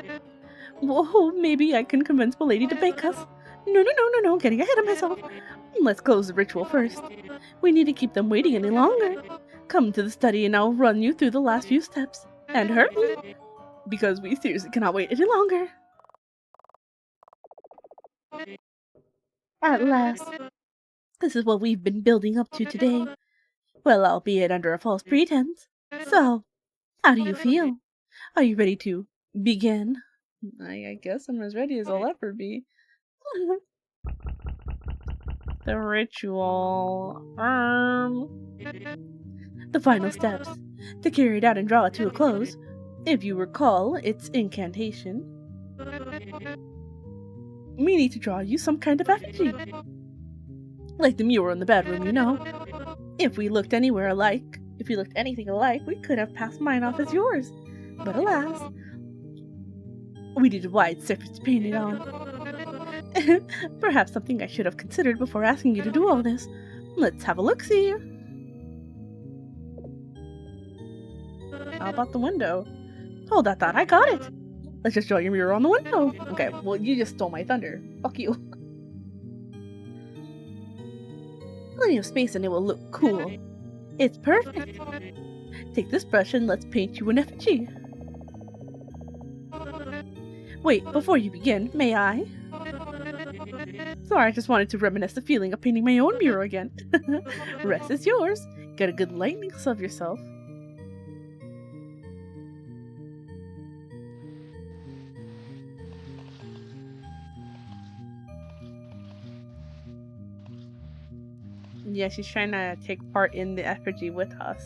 Speaker 2: Whoa, maybe I can convince Milady to bake us. No, getting ahead of myself. Let's close the ritual first. We need to keep them waiting any longer. Come to the study and I'll run you through the last few steps. And hurry. because we seriously cannot wait any longer. At last, this is what we've been building up to today. Well, albeit under a false pretense. So, how do you feel? Are you ready to begin? I guess I'm as ready as I'll ever be. The ritual. The final steps. To carry it out and draw it to a close. If you recall, it's incantation. We need to draw you some kind of effigy. Like the mural in the bedroom, you know. If we looked anything alike, we could have passed mine off as yours. But alas, we need a wide surface to paint it on. Perhaps something I should have considered before asking you to do all this. Let's have a look-see. How about the window? Hold that thought, I got it! Let's just draw your mural on the window. Okay, well, you just stole my thunder. Fuck you. Plenty of space and it will look cool. It's perfect. Take this brush and let's paint you an effigy. Wait, before you begin, may I? Sorry, I just wanted to reminisce the feeling of painting my own mural again. Rest is yours. Get a good likeness of yourself. Yeah, she's trying to take part in the effigy with us.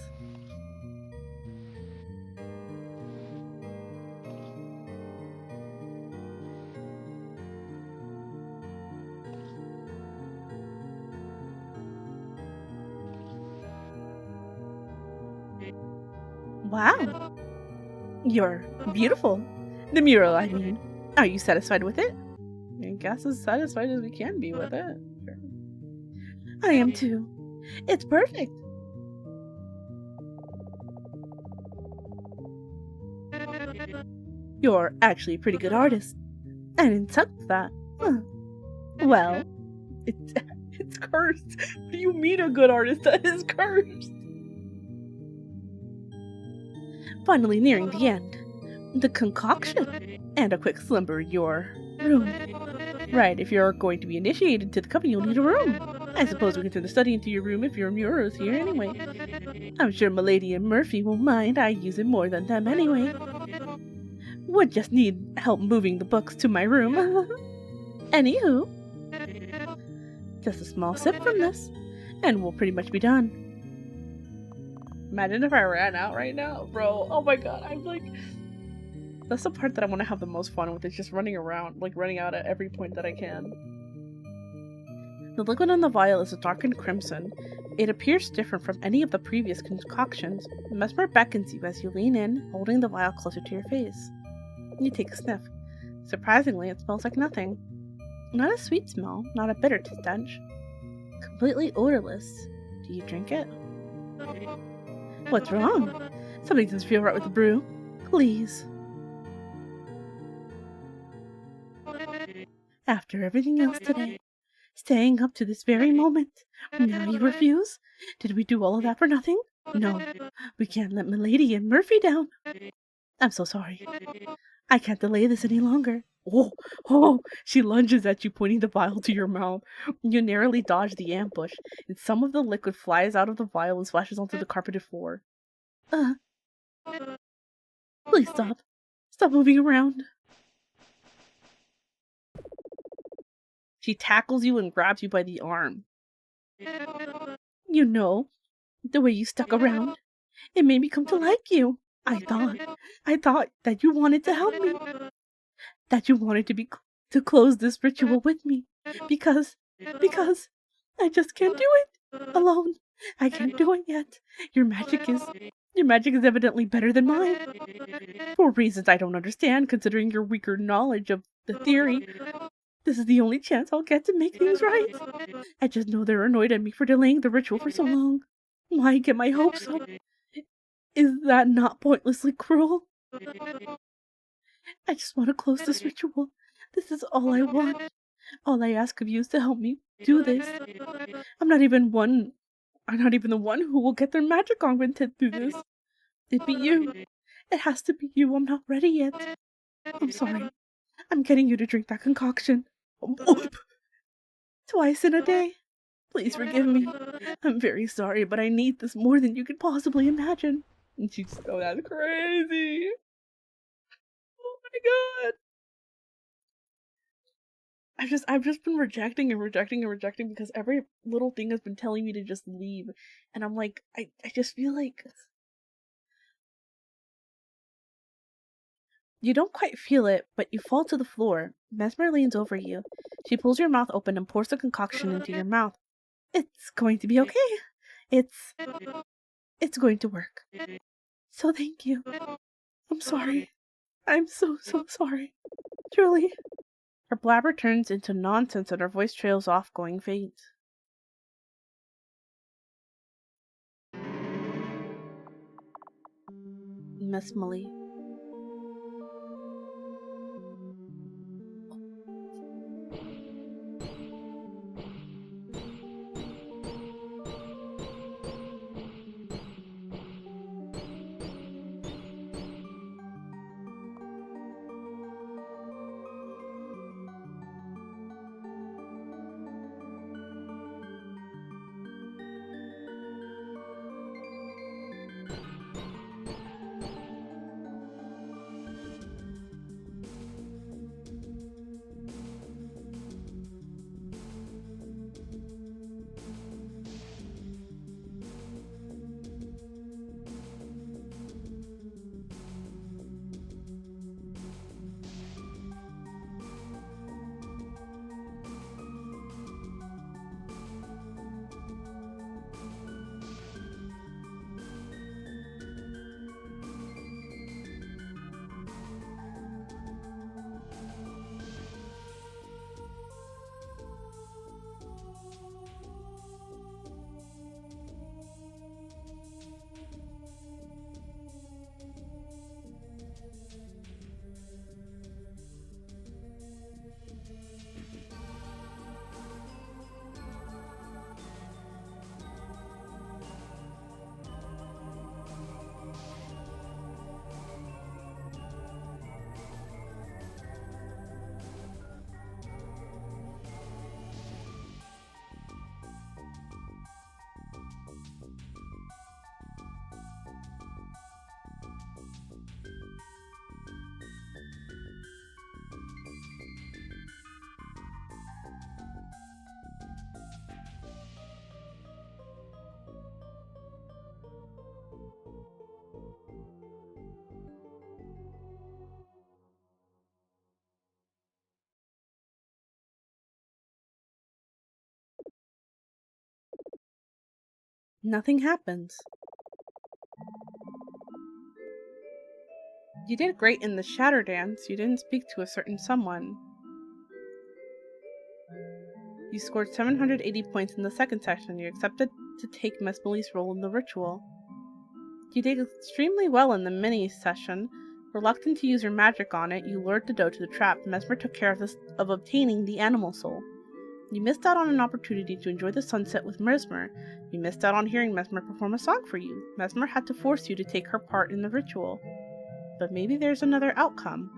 Speaker 2: Wow! You're beautiful. The mural, I mean. Are you satisfied with it? I guess as satisfied as we can be with it. Sure. I am too. It's perfect. You're actually a pretty good artist. I didn't touch that. Huh. Well, it's cursed. What do you mean a good artist that is cursed? Finally nearing the end. The concoction. And a quick slumber in your room. Right, if you're going to be initiated to the company, you'll need a room. I suppose we can turn the study into your room if your mural is here anyway. I'm sure Milady and Murphy won't mind. I use it more than them anyway. Would just need help moving the books to my room. Anywho, just a small sip from this, and we'll pretty much be done. Imagine if I ran out right now, bro. Oh my god, I'm like... That's the part that I want to have the most fun with, is just running around, like running out at every point that I can. The liquid in the vial is a darkened crimson. It appears different from any of the previous concoctions. Mesmer beckons you as you lean in, holding the vial closer to your face. You take a sniff. Surprisingly, it smells like nothing. Not a sweet smell, not a bitter stench. Completely odorless. Do you drink it? What's wrong? Something doesn't feel right with the brew. Please. After everything else today, staying up to this very moment, now you refuse? Did we do all of that for nothing? No, we can't let Milady and Murphy down. I'm so sorry. I can't delay this any longer. Oh, she lunges at you, pointing the vial to your mouth. You narrowly dodge the ambush, and some of the liquid flies out of the vial and splashes onto the carpeted floor. Please stop. Stop moving around. She tackles you and grabs you by the arm. You know, the way you stuck around, it made me come to like you. I thought that you wanted to help me. That you wanted to close this ritual with me. Because I just can't do it alone. I can't do it yet. Your magic is evidently better than mine. For reasons I don't understand, considering your weaker knowledge of the theory. This is the only chance I'll get to make things right. I just know they're annoyed at me for delaying the ritual for so long. Why get my hopes up? Is that not pointlessly cruel? I just want to close this ritual. This is all I want. All I ask of you is to help me do this. I'm not even the one who will get their magic augmented through this. It'd be you. It has to be you. I'm not ready yet. I'm sorry. I'm getting you to drink that concoction. Twice in a day. Please forgive me. I'm very sorry, but I need this more than you could possibly imagine. And she's so that's crazy. Oh my god. I've just been rejecting and rejecting and rejecting because every little thing has been telling me to just leave. And I'm like, I just feel like you don't quite feel it, but you fall to the floor. Mesmer leans over you. She pulls your mouth open and pours the concoction into your mouth. It's going to be okay. It's going to work. So thank you. I'm sorry. I'm so sorry. Truly. Her blabber turns into nonsense and her voice trails off, going faint. Mesmalie. Nothing happens. You did great in the shatter dance. You didn't speak to a certain someone. You scored 780 points in the second session. You accepted to take Mesmalie's role in the ritual. You did extremely well in the mini session. Reluctant to use your magic on it, you lured the doe to the trap. Mesmer took care of obtaining the animal soul. You missed out on an opportunity to enjoy the sunset with Mesmer. You missed out on hearing Mesmer perform a song for you. Mesmer had to force you to take her part in the ritual. But maybe there's another outcome.